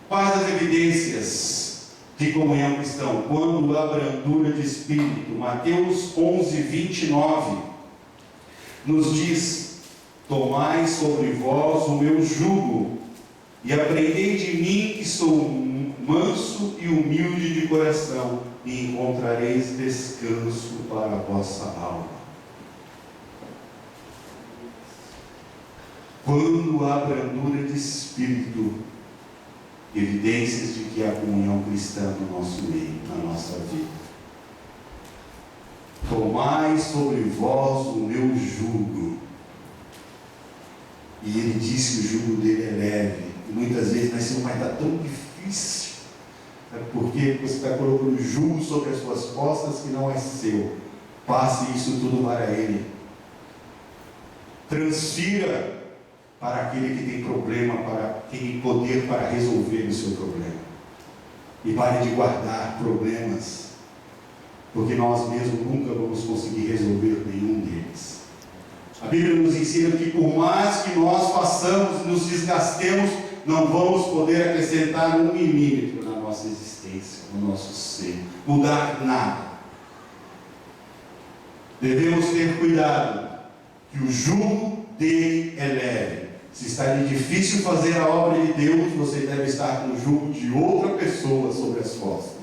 Quais as evidências de comunhão cristã? Quando a brandura de espírito. Mateus 11, 29 nos diz: tomai sobre vós o meu jugo e aprendei de mim, que sou manso e humilde de coração, e encontrareis descanso para a vossa alma. Quando há brandura de espírito, evidências de que há comunhão cristã no nosso meio, na nossa vida. Tomai sobre vós o meu jugo. E ele diz que o jugo dele é leve. E muitas vezes nós dizemos, mas está tão difícil. Sabe por quê? Porque você está colocando jugo sobre as suas costas que não é seu. Passe isso tudo para ele. Transfira para aquele que tem problema, para quem tem poder para resolver o seu problema. E pare de guardar problemas, porque nós mesmos nunca vamos conseguir resolver nenhum deles. A Bíblia nos ensina que por mais que nós façamos, nos desgastemos, não vamos poder acrescentar 1 milímetro na nossa existência, no nosso ser, mudar nada. Devemos ter cuidado, que o jugo dele é leve. Se está lhe difícil fazer a obra de Deus, você deve estar com o jugo de outra pessoa sobre as costas.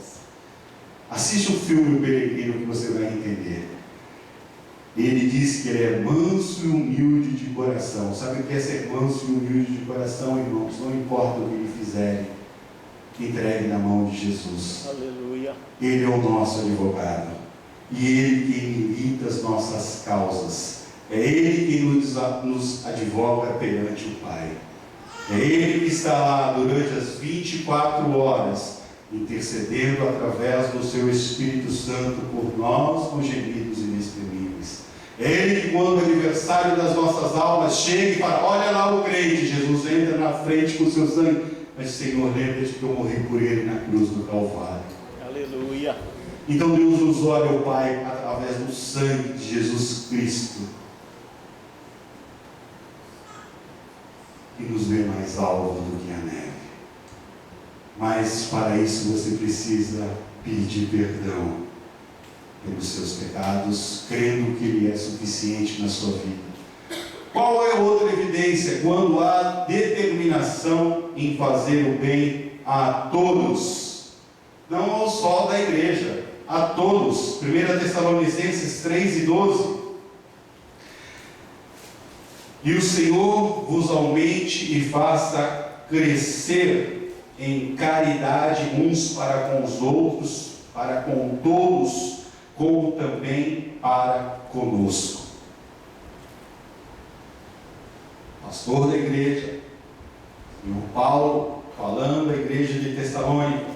Assiste o filme O Peregrino que você vai entender. Ele diz que ele é manso e humilde de coração. Sabe o que é ser manso e humilde de coração, irmãos? Não importa o que lhe fizerem, entregue na mão de Jesus. Aleluia. Ele é o nosso advogado. E Ele quem milita as nossas causas. É Ele quem nos advoga perante o Pai. É Ele que está lá durante as 24 horas, intercedendo através do seu Espírito Santo por nós com gemidos inexprimíveis. É Ele que, quando o aniversário das nossas almas chega e fala, olha lá o crente, Jesus entra na frente com o seu sangue, mas Senhor, lembra-te que eu morri por ele na cruz do Calvário. Aleluia. Então Deus nos olha, o Pai, através do sangue de Jesus Cristo, e nos vê mais alvo do que a neve. Mas para isso você precisa pedir perdão pelos seus pecados, crendo que Ele é suficiente na sua vida. Qual é outra evidência? Quando há determinação em fazer o bem a todos, não ao só da igreja, a todos. 1 Tessalonicenses 3:12. E o Senhor vos aumente e faça crescer em caridade uns para com os outros, para com todos, como também para conosco. Pastor da igreja, e o Paulo falando à igreja de Tessalônica,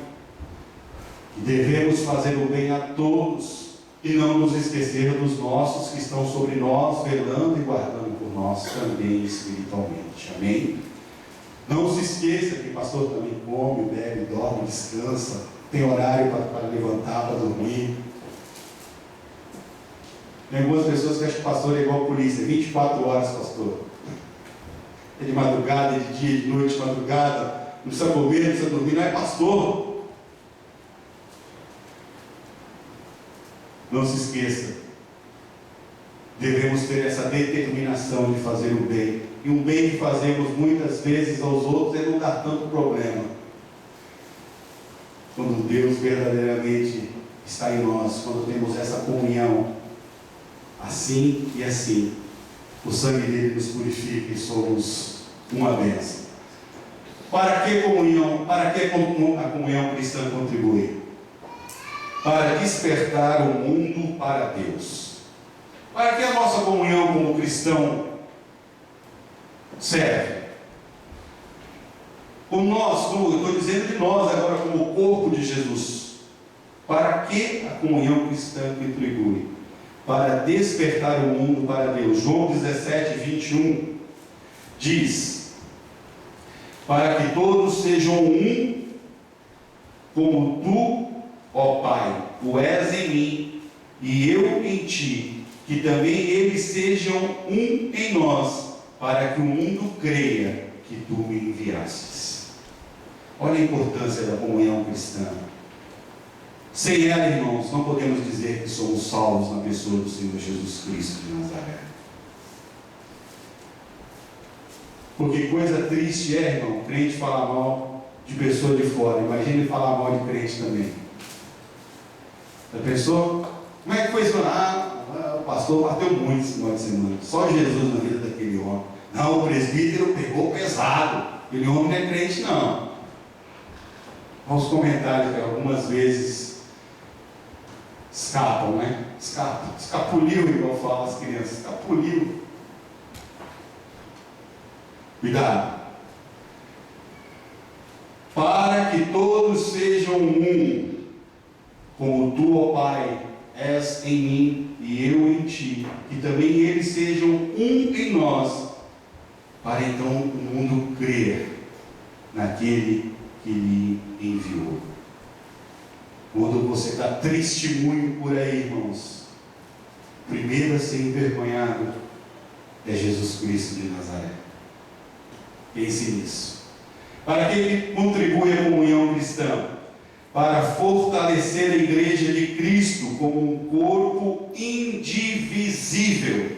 E devemos fazer o bem a todos e não nos esquecer dos nossos que estão sobre nós, velando e guardando por nós também espiritualmente. Amém? Não se esqueça que o pastor também come, bebe, dorme, descansa, tem horário para levantar, para dormir. Tem algumas pessoas que acham que o pastor é igual a polícia, 24 horas, pastor. É de madrugada, é de dia, de noite, de madrugada, não precisa comer, não precisa dormir, não é pastor. Não se esqueça, devemos ter essa determinação de fazer o bem. E um bem que fazemos muitas vezes aos outros é não dar tanto problema. Quando Deus verdadeiramente está em nós, quando temos essa comunhão, assim e assim, o sangue dele nos purifica e somos uma bênção. Para que comunhão? Para que a comunhão cristã contribui? Para despertar o mundo para Deus. Para que a nossa comunhão como cristão serve? Como nós, como eu estou dizendo de nós agora, como o corpo de Jesus. Para que a comunhão cristã contribui? Para despertar o mundo para Deus. João 17, 21 diz: para que todos sejam um, como tu, ó Pai, tu és em mim e eu em ti, que também eles sejam um em nós, para que o mundo creia que tu me enviastes. Olha a importância da comunhão cristã. Sem ela, irmãos, não podemos dizer que somos salvos na pessoa do Senhor Jesus Cristo de Nazaré. Porque coisa triste é, irmão, crente falar mal de pessoa de fora. Imagine falar mal de crente também. A pessoa, como é que foi isso? O pastor bateu muito esse final de semana. Só Jesus na vida daquele homem. Não, o presbítero pegou pesado. Aquele homem não é crente, não. Olha os comentários que algumas vezes escapam, né? Escapuliu, igual falam as crianças. Escapuliu. Cuidado. Para que todos sejam um, como tu, ó Pai, és em mim e eu em ti, que também eles sejam um em nós, para então o mundo crer naquele que lhe enviou. Quando você está testemunho por aí, irmãos, primeiro a ser envergonhado é Jesus Cristo de Nazaré. Pense nisso. Para que ele contribui à comunhão cristã? Para fortalecer a igreja de Cristo como um corpo indivisível.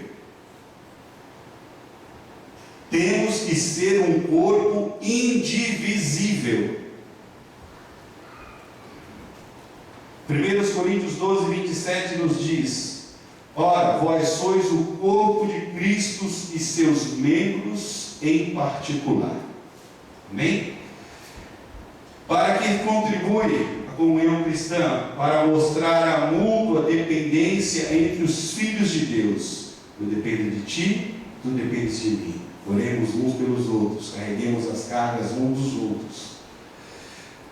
Temos que ser um corpo indivisível. 1 Coríntios 12, 27 nos diz: ora, vós sois o corpo de Cristo e seus membros em particular. Amém? Para que contribui a comunhão cristã? Para mostrar a mútua dependência entre os filhos de Deus. Eu dependo de ti, tu dependes de mim. Oremos uns pelos outros, carreguemos as cargas uns dos outros.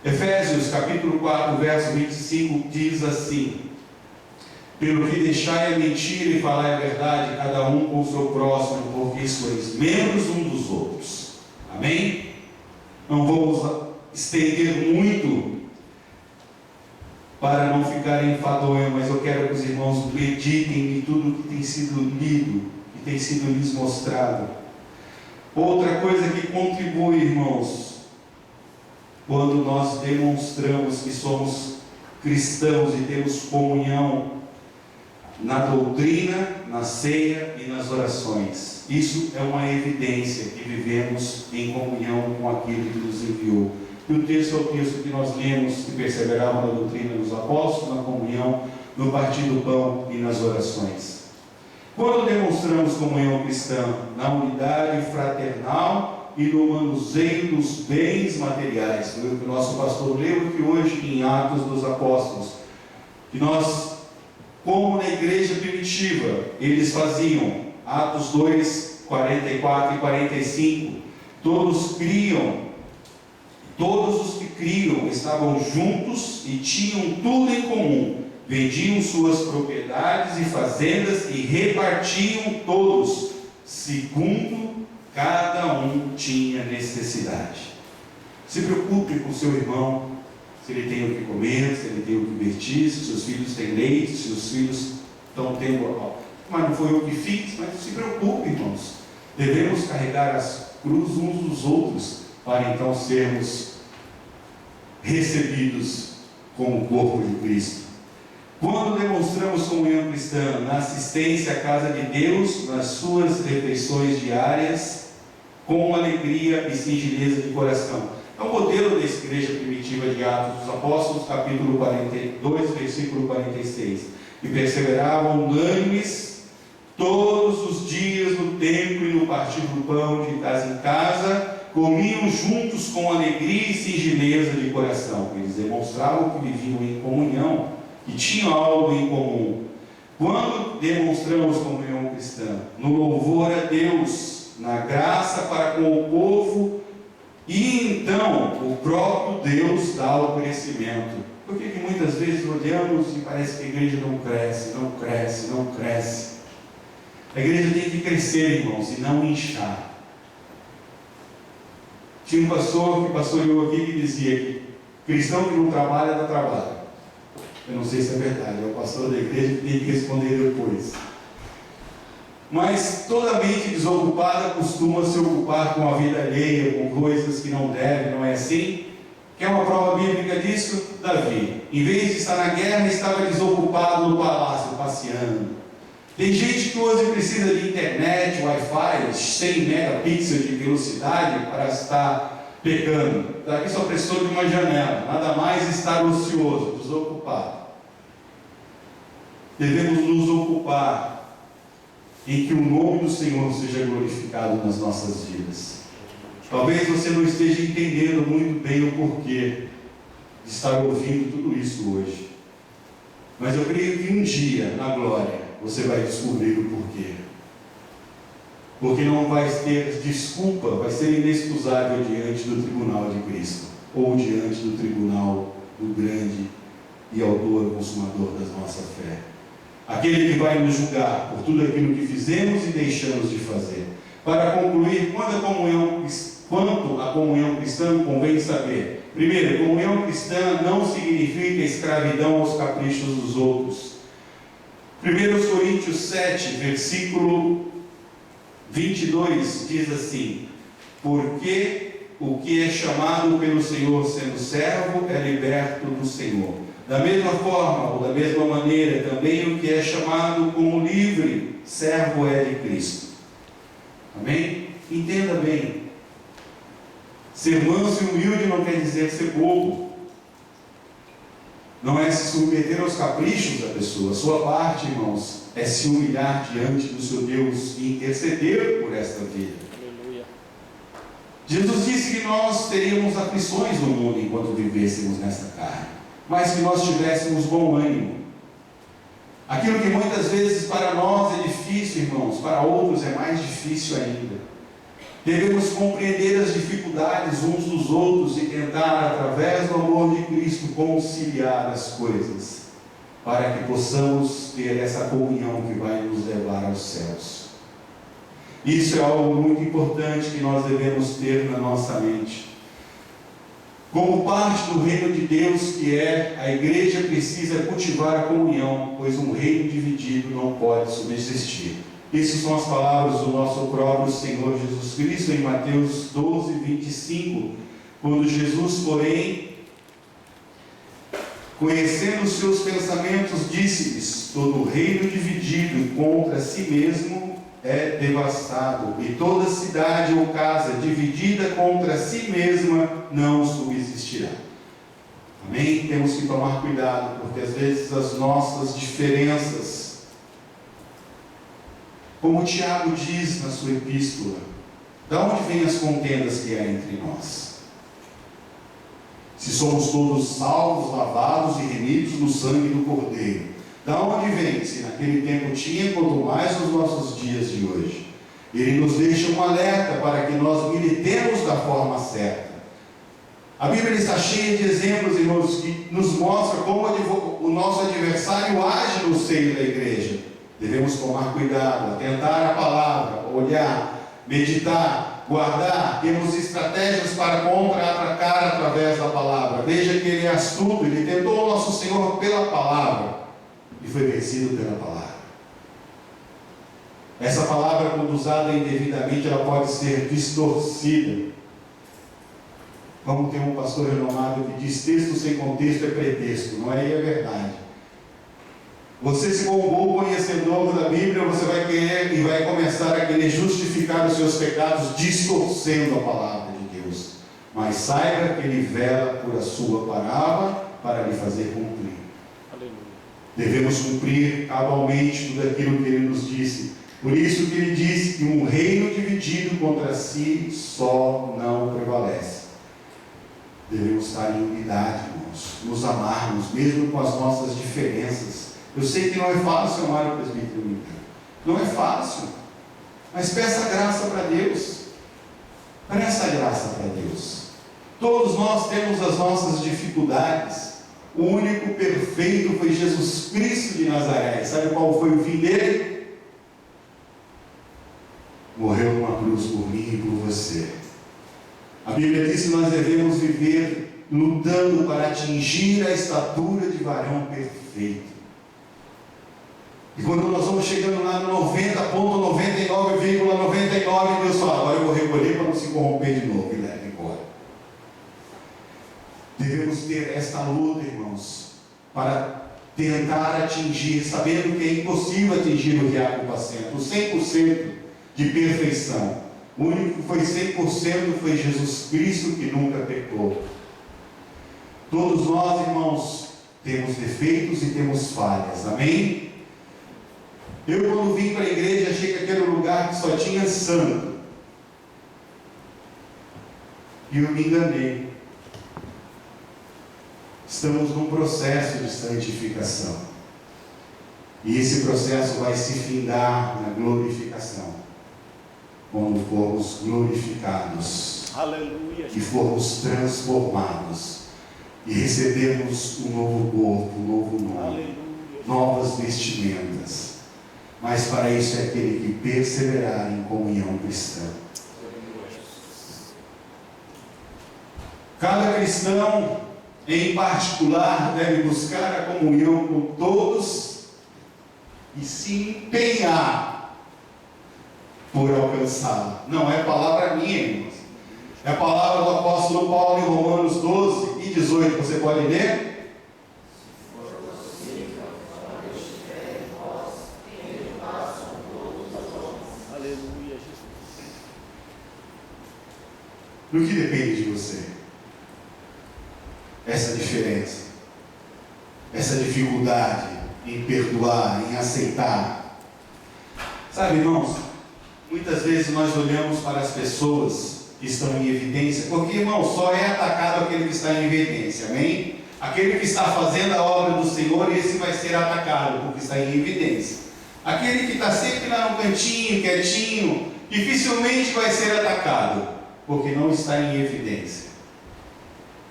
Efésios capítulo 4, verso 25 diz assim: pelo que deixai a mentira e falai a verdade, cada um com o seu próximo, porque sois membros uns dos outros. Amém? Não vamos estender muito para não ficarem enfadonhos, mas eu quero que os irmãos meditem em tudo que tem sido lido, que tem sido lhes mostrado. Outra coisa que contribui, irmãos, quando nós demonstramos que somos cristãos e temos comunhão na doutrina, na ceia e nas orações. Isso é uma evidência que vivemos em comunhão com aquele que nos enviou. E o texto é o texto que nós lemos, que perseveravam na doutrina dos apóstolos, na comunhão, no partir do pão e nas orações. Quando demonstramos comunhão cristã? Na unidade fraternal e no manuseio dos bens materiais. Foi o que o nosso pastor leu aqui hoje em Atos dos Apóstolos. Que nós, como na igreja primitiva, eles faziam, Atos 2, 44 e 45, todos criam Todos os que criam estavam juntos e tinham tudo em comum. Vendiam suas propriedades e fazendas e repartiam todos, segundo cada um tinha necessidade. Se preocupe com o seu irmão, se ele tem o que comer, se ele tem o que vestir, se seus filhos têm leite, se os filhos estão tendo... Mas não foi eu que fiz, mas se preocupe, irmãos. Devemos carregar as cruzes uns dos outros, para então sermos recebidos como o corpo de Cristo. Quando demonstramos comunhão cristã na assistência à casa de Deus, nas suas refeições diárias, com alegria e singeleza de coração. É o modelo da igreja primitiva de Atos dos Apóstolos, capítulo 42, versículo 46. E perseveravam unânimes todos os dias no templo e no partir do pão de casa em casa, comiam juntos com alegria e singeleza de coração. Eles demonstravam que viviam em comunhão, que tinham algo em comum. Quando demonstramos comunhão cristã? No louvor a Deus, na graça para com o povo, e então o próprio Deus dá o crescimento. Por que muitas vezes olhamos e parece que a igreja não cresce, não cresce, não cresce? A igreja tem que crescer, irmãos, e não inchar. Tinha um pastor que pastoreou aqui que dizia que cristão que não trabalha, dá trabalho. Eu não sei se é verdade, é o pastor da igreja que tem que responder depois. Mas toda mente desocupada costuma se ocupar com a vida alheia, com coisas que não deve, não é assim? Quer uma prova bíblica disso? Davi, em vez de estar na guerra, estava desocupado no palácio, passeando. Tem gente que hoje precisa de internet, Wi-Fi, 100 megapixels de velocidade para estar pecando. Daqui só precisou de uma janela, nada mais estar ocioso, desocupado. Devemos nos ocupar em que o nome do Senhor seja glorificado nas nossas vidas. Talvez você não esteja entendendo muito bem o porquê de estar ouvindo tudo isso hoje. Mas eu creio que um dia, na glória, você vai descobrir o porquê. Porque não vai ter desculpa, vai ser inexcusável diante do tribunal de Cristo, ou diante do tribunal do grande e autor e consumador da nossa fé. Aquele que vai nos julgar por tudo aquilo que fizemos e deixamos de fazer. Para concluir, quanto à comunhão cristã, convém saber. Primeiro, comunhão cristã não significa escravidão aos caprichos dos outros. 1 Coríntios 7, versículo 22, diz assim: porque o que é chamado pelo Senhor sendo servo é liberto do Senhor. Da mesma forma, ou da mesma maneira, também o que é chamado como livre, servo é de Cristo. Amém? Entenda bem. Ser manso e humilde não quer dizer ser bobo. Não é se submeter aos caprichos da pessoa. A sua parte, irmãos, é se humilhar diante do seu Deus e interceder por esta vida. Aleluia. Jesus disse que nós teríamos aflições no mundo enquanto vivêssemos nesta carne, mas que nós tivéssemos bom ânimo. Aquilo que muitas vezes para nós é difícil, irmãos, para outros é mais difícil ainda. Devemos compreender as dificuldades uns dos outros e tentar, através do amor de Cristo, conciliar as coisas, para que possamos ter essa comunhão que vai nos levar aos céus. Isso é algo muito importante que nós devemos ter na nossa mente. Como parte do reino de Deus que é, a igreja precisa cultivar a comunhão, pois um reino dividido não pode subsistir. Essas são as palavras do nosso próprio Senhor Jesus Cristo em Mateus 12, 25, quando Jesus, porém, conhecendo os seus pensamentos, disse-lhes: todo reino dividido contra si mesmo é devastado, e toda cidade ou casa dividida contra si mesma não subsistirá. Amém? Temos que tomar cuidado, porque às vezes as nossas diferenças, como Tiago diz na sua epístola, da onde vêm as contendas que há entre nós? Se somos todos salvos, lavados e remidos no sangue do Cordeiro, da onde vem? Se naquele tempo tinha, quanto mais nos nossos dias de hoje. Ele nos deixa um alerta para que nós militemos da forma certa. A Bíblia está cheia de exemplos, irmãos, que nos mostra como o nosso adversário age no seio da igreja. Devemos tomar cuidado, atentar à palavra, olhar, meditar, guardar. Temos estratégias para contra-atacar através da palavra. Veja que ele é astuto, ele tentou o nosso Senhor pela palavra e foi vencido pela palavra. Essa palavra, quando usada indevidamente, ela pode ser distorcida. Como tem um pastor renomado que diz: texto sem contexto é pretexto. Não é? E é verdade. Você, se for um bom conhecedor da Bíblia, você vai querer e vai começar a querer justificar os seus pecados distorcendo a palavra de Deus. Mas saiba que Ele vela por a sua palavra para lhe fazer cumprir. Aleluia. Devemos cumprir cabalmente tudo aquilo que Ele nos disse. Por isso que Ele disse que um reino dividido contra si só não prevalece. Devemos estar em unidade, irmãos, nos amarmos, mesmo com as nossas diferenças. Eu sei que não é fácil amar o presbítero Miguel, não é fácil, mas peça graça para Deus, peça graça para Deus. Todos nós temos as nossas dificuldades. O único perfeito foi Jesus Cristo de Nazaré. Sabe qual foi o fim dele? Morreu numa cruz por mim e por você. A Bíblia diz que nós devemos viver lutando para atingir a estatura de varão perfeito. E quando nós vamos chegando lá no 90,99,99, Deus fala: agora eu vou recolher para não se corromper de novo, e leva embora. Devemos ter esta luta, irmãos, para tentar atingir, sabendo que é impossível atingir o riaco pacento, o 100% de perfeição. O único que foi 100% foi Jesus Cristo, que nunca pecou. Todos nós, irmãos, temos defeitos e temos falhas, amém? Eu, quando vim para a igreja, achei que aquele era um lugar que só tinha santo. E eu me enganei. Estamos num processo de santificação. E esse processo vai se findar na glorificação. Quando formos glorificados, aleluia, e formos transformados, e recebermos um novo corpo, um novo nome, aleluia, novas vestimentas. Mas para isso é aquele que perseverar em comunhão cristã. Cada cristão, em particular, deve buscar a comunhão com todos e se empenhar por alcançá-la. Não é palavra minha, irmãos. É a palavra do apóstolo Paulo em Romanos 12 e 18. Você pode ler? Aleluia, Jesus. No que depende de você? Essa diferença, essa dificuldade em perdoar, em aceitar. Sabe, irmãos, muitas vezes nós olhamos para as pessoas que estão em evidência, porque, irmão, só é atacado aquele que está em evidência, amém? Aquele que está fazendo a obra do Senhor, esse vai ser atacado, porque está em evidência. Aquele que está sempre lá no cantinho, quietinho, dificilmente vai ser atacado, porque não está em evidência.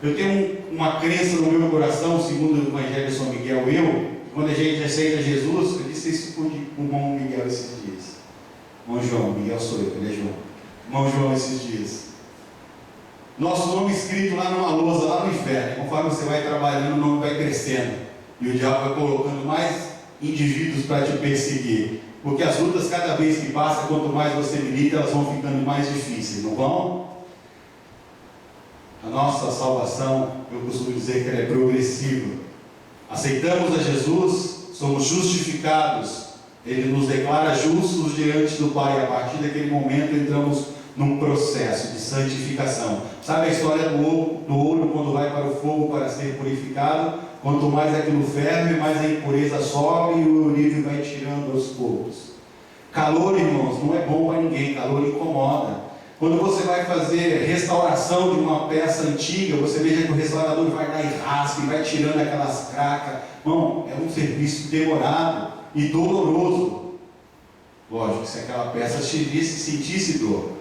Eu tenho uma crença no meu coração, segundo o Evangelho de São Miguel, quando a gente aceita Jesus, eu disse isso com o irmão Miguel esses dias. Irmão João, Miguel sou eu, ele é João. Irmão João, esses dias. Nosso nome escrito lá numa lousa, lá no inferno. Conforme você vai trabalhando, o nome vai crescendo. E o diabo vai colocando mais indivíduos para te perseguir. Porque as lutas, cada vez que passa, quanto mais você milita, elas vão ficando mais difíceis, não vão? A nossa salvação, eu costumo dizer que ela é progressiva. Aceitamos a Jesus, somos justificados. Ele nos declara justos diante do Pai. A partir daquele momento entramos num processo de santificação. Sabe a história do ouro quando vai para o fogo para ser purificado? Quanto mais aquilo ferve, mais a impureza sobe e o ourive vai tirando aos poucos. Calor, irmãos, não é bom para ninguém. Calor incomoda. Quando você vai fazer restauração de uma peça antiga, você veja que o restaurador vai lá e rasga e vai tirando aquelas cracas. Irmão, é um serviço demorado e doloroso. Lógico, se aquela peça sentisse dor.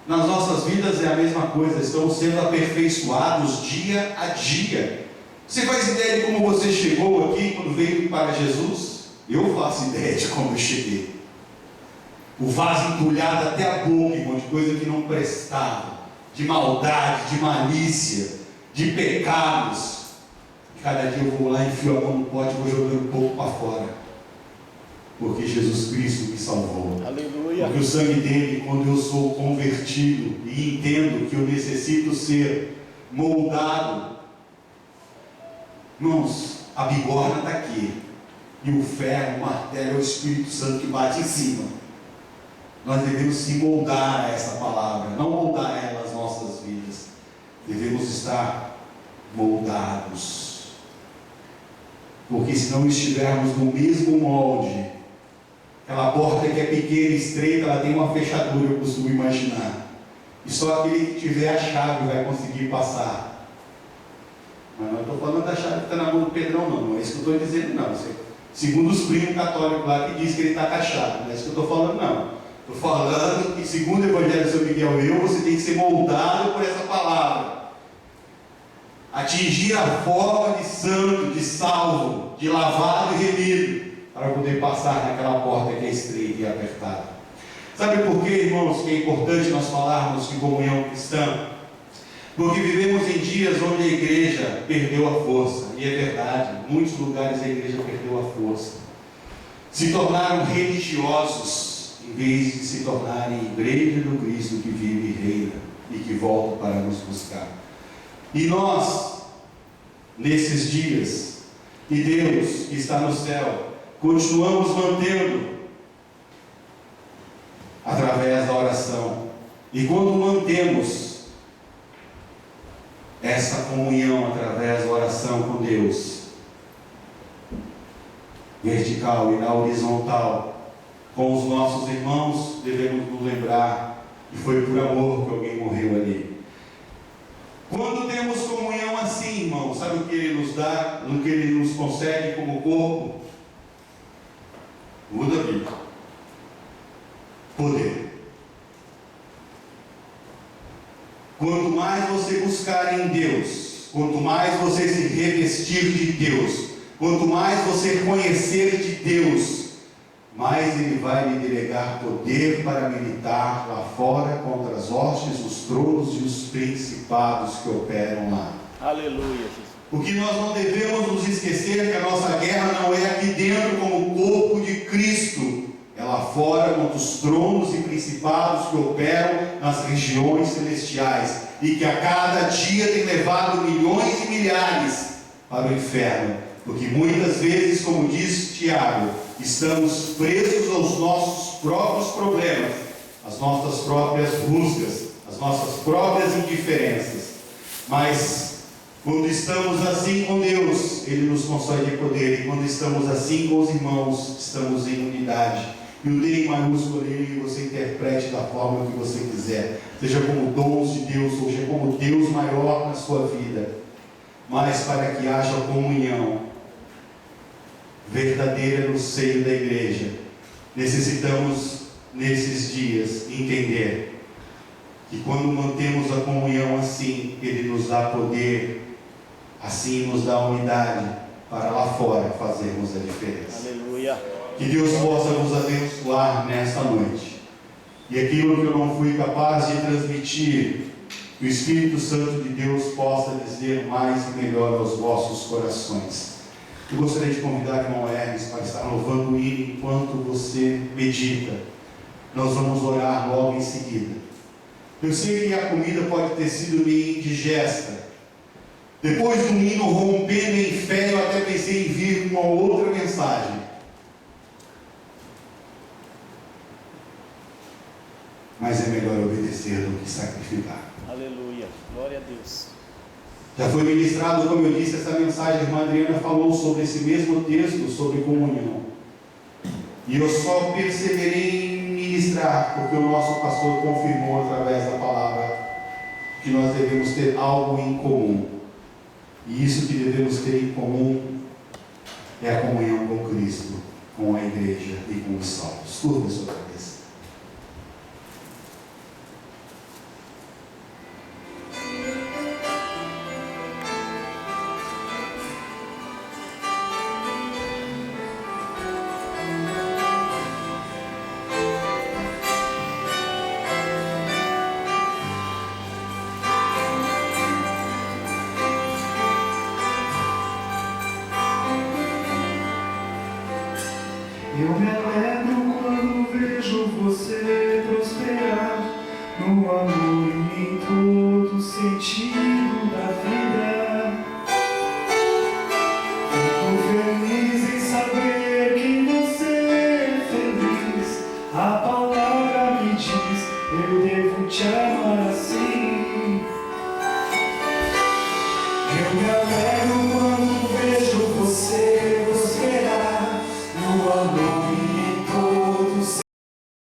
Nas nossas vidas é a mesma coisa, estamos sendo aperfeiçoados dia a dia. Você faz ideia de como você chegou aqui quando veio para Jesus? Eu faço ideia de como eu cheguei. O vaso entulhado até a boca, irmão, de coisa que não prestava, de maldade, de malícia, de pecados. E cada dia eu vou lá, enfio a mão no pote e vou jogando um pouco para fora. Porque Jesus Cristo me salvou. Aleluia. Porque o sangue dele, quando eu sou convertido e entendo que eu necessito ser moldado, irmãos, a bigorna está aqui, e o ferro, o martelo é o Espírito Santo que bate em cima. Nós devemos se moldar a essa palavra, não moldar ela às nossas vidas. Devemos estar moldados, porque se não estivermos no mesmo molde, aquela porta que é pequena e estreita, ela tem uma fechadura, eu costumo imaginar, e só aquele que tiver a chave vai conseguir passar. Mas não estou falando da chave que está na mão do Pedrão, não é isso que eu estou dizendo, não. Segundo os primos católicos lá que diz que ele está com a chave, não é isso que eu estou falando, não. Estou falando que, segundo o Evangelho de São Miguel, você tem que ser moldado por essa palavra. Atingir a forma de santo, de salvo, de lavado e remido, para poder passar naquela porta que é estreita e apertada. Sabe por quê, irmãos, que é importante nós falarmos de comunhão cristã? Porque vivemos em dias onde a igreja perdeu a força. E é verdade, em muitos lugares a igreja perdeu a força. Se tornaram religiosos, em vez de se tornarem igreja do Cristo que vive e reina e que volta para nos buscar. E nós, nesses dias, e Deus que está no céu, continuamos mantendo através da oração. E quando mantemos essa comunhão através da oração com Deus, vertical e na horizontal, com os nossos irmãos, devemos nos lembrar que foi por amor que alguém morreu ali. Quando temos comunhão assim, irmão, sabe o que Ele nos dá, o que Ele nos concede como corpo? Muda a vida. Poder. Quanto mais você buscar em Deus, quanto mais você se revestir de Deus, quanto mais você conhecer de Deus, mais Ele vai lhe delegar poder para militar lá fora contra as hostes, os tronos e os principados que operam lá. Aleluia. O que nós não devemos nos esquecer é que a nossa guerra não é aqui dentro como corpo de Cristo, é lá fora contra os tronos e principados que operam nas regiões celestiais e que a cada dia tem levado milhões e milhares para o inferno, porque muitas vezes, como diz Tiago, estamos presos aos nossos próprios problemas, às nossas próprias rusgas, às nossas próprias indiferenças. Mas quando estamos assim com Deus, Ele nos concede poder, e quando estamos assim com os irmãos, estamos em unidade. E o D em maiúsculo ali, você interprete da forma que você quiser, seja como dons de Deus, ou seja como Deus maior na sua vida, mas para que haja comunhão verdadeira no seio da igreja, necessitamos nesses dias entender que quando mantemos a comunhão assim, Ele nos dá poder, assim nos dá unidade para lá fora fazermos a diferença. Aleluia. Que Deus possa nos abençoar nesta noite, e aquilo que eu não fui capaz de transmitir, que o Espírito Santo de Deus possa dizer mais e melhor aos vossos corações. Eu gostaria de convidar o irmão Hermes para estar louvando o hino enquanto você medita. Nós vamos orar logo em seguida. Eu sei que a comida pode ter sido meio indigesta. Depois do hino rompendo em fé, eu até pensei em vir com uma outra mensagem. Mas é melhor obedecer do que sacrificar. Aleluia. Glória a Deus. Já foi ministrado, como eu disse, essa mensagem. A irmã Adriana falou sobre esse mesmo texto, sobre comunhão. E eu só perseverei em ministrar, porque o nosso pastor confirmou através da palavra que nós devemos ter algo em comum. E isso que devemos ter em comum é a comunhão com Cristo, com a igreja e com os salvos. Curva a sua cabeça. Eu me alegro quando vejo você prosperar no amor e em todo sentido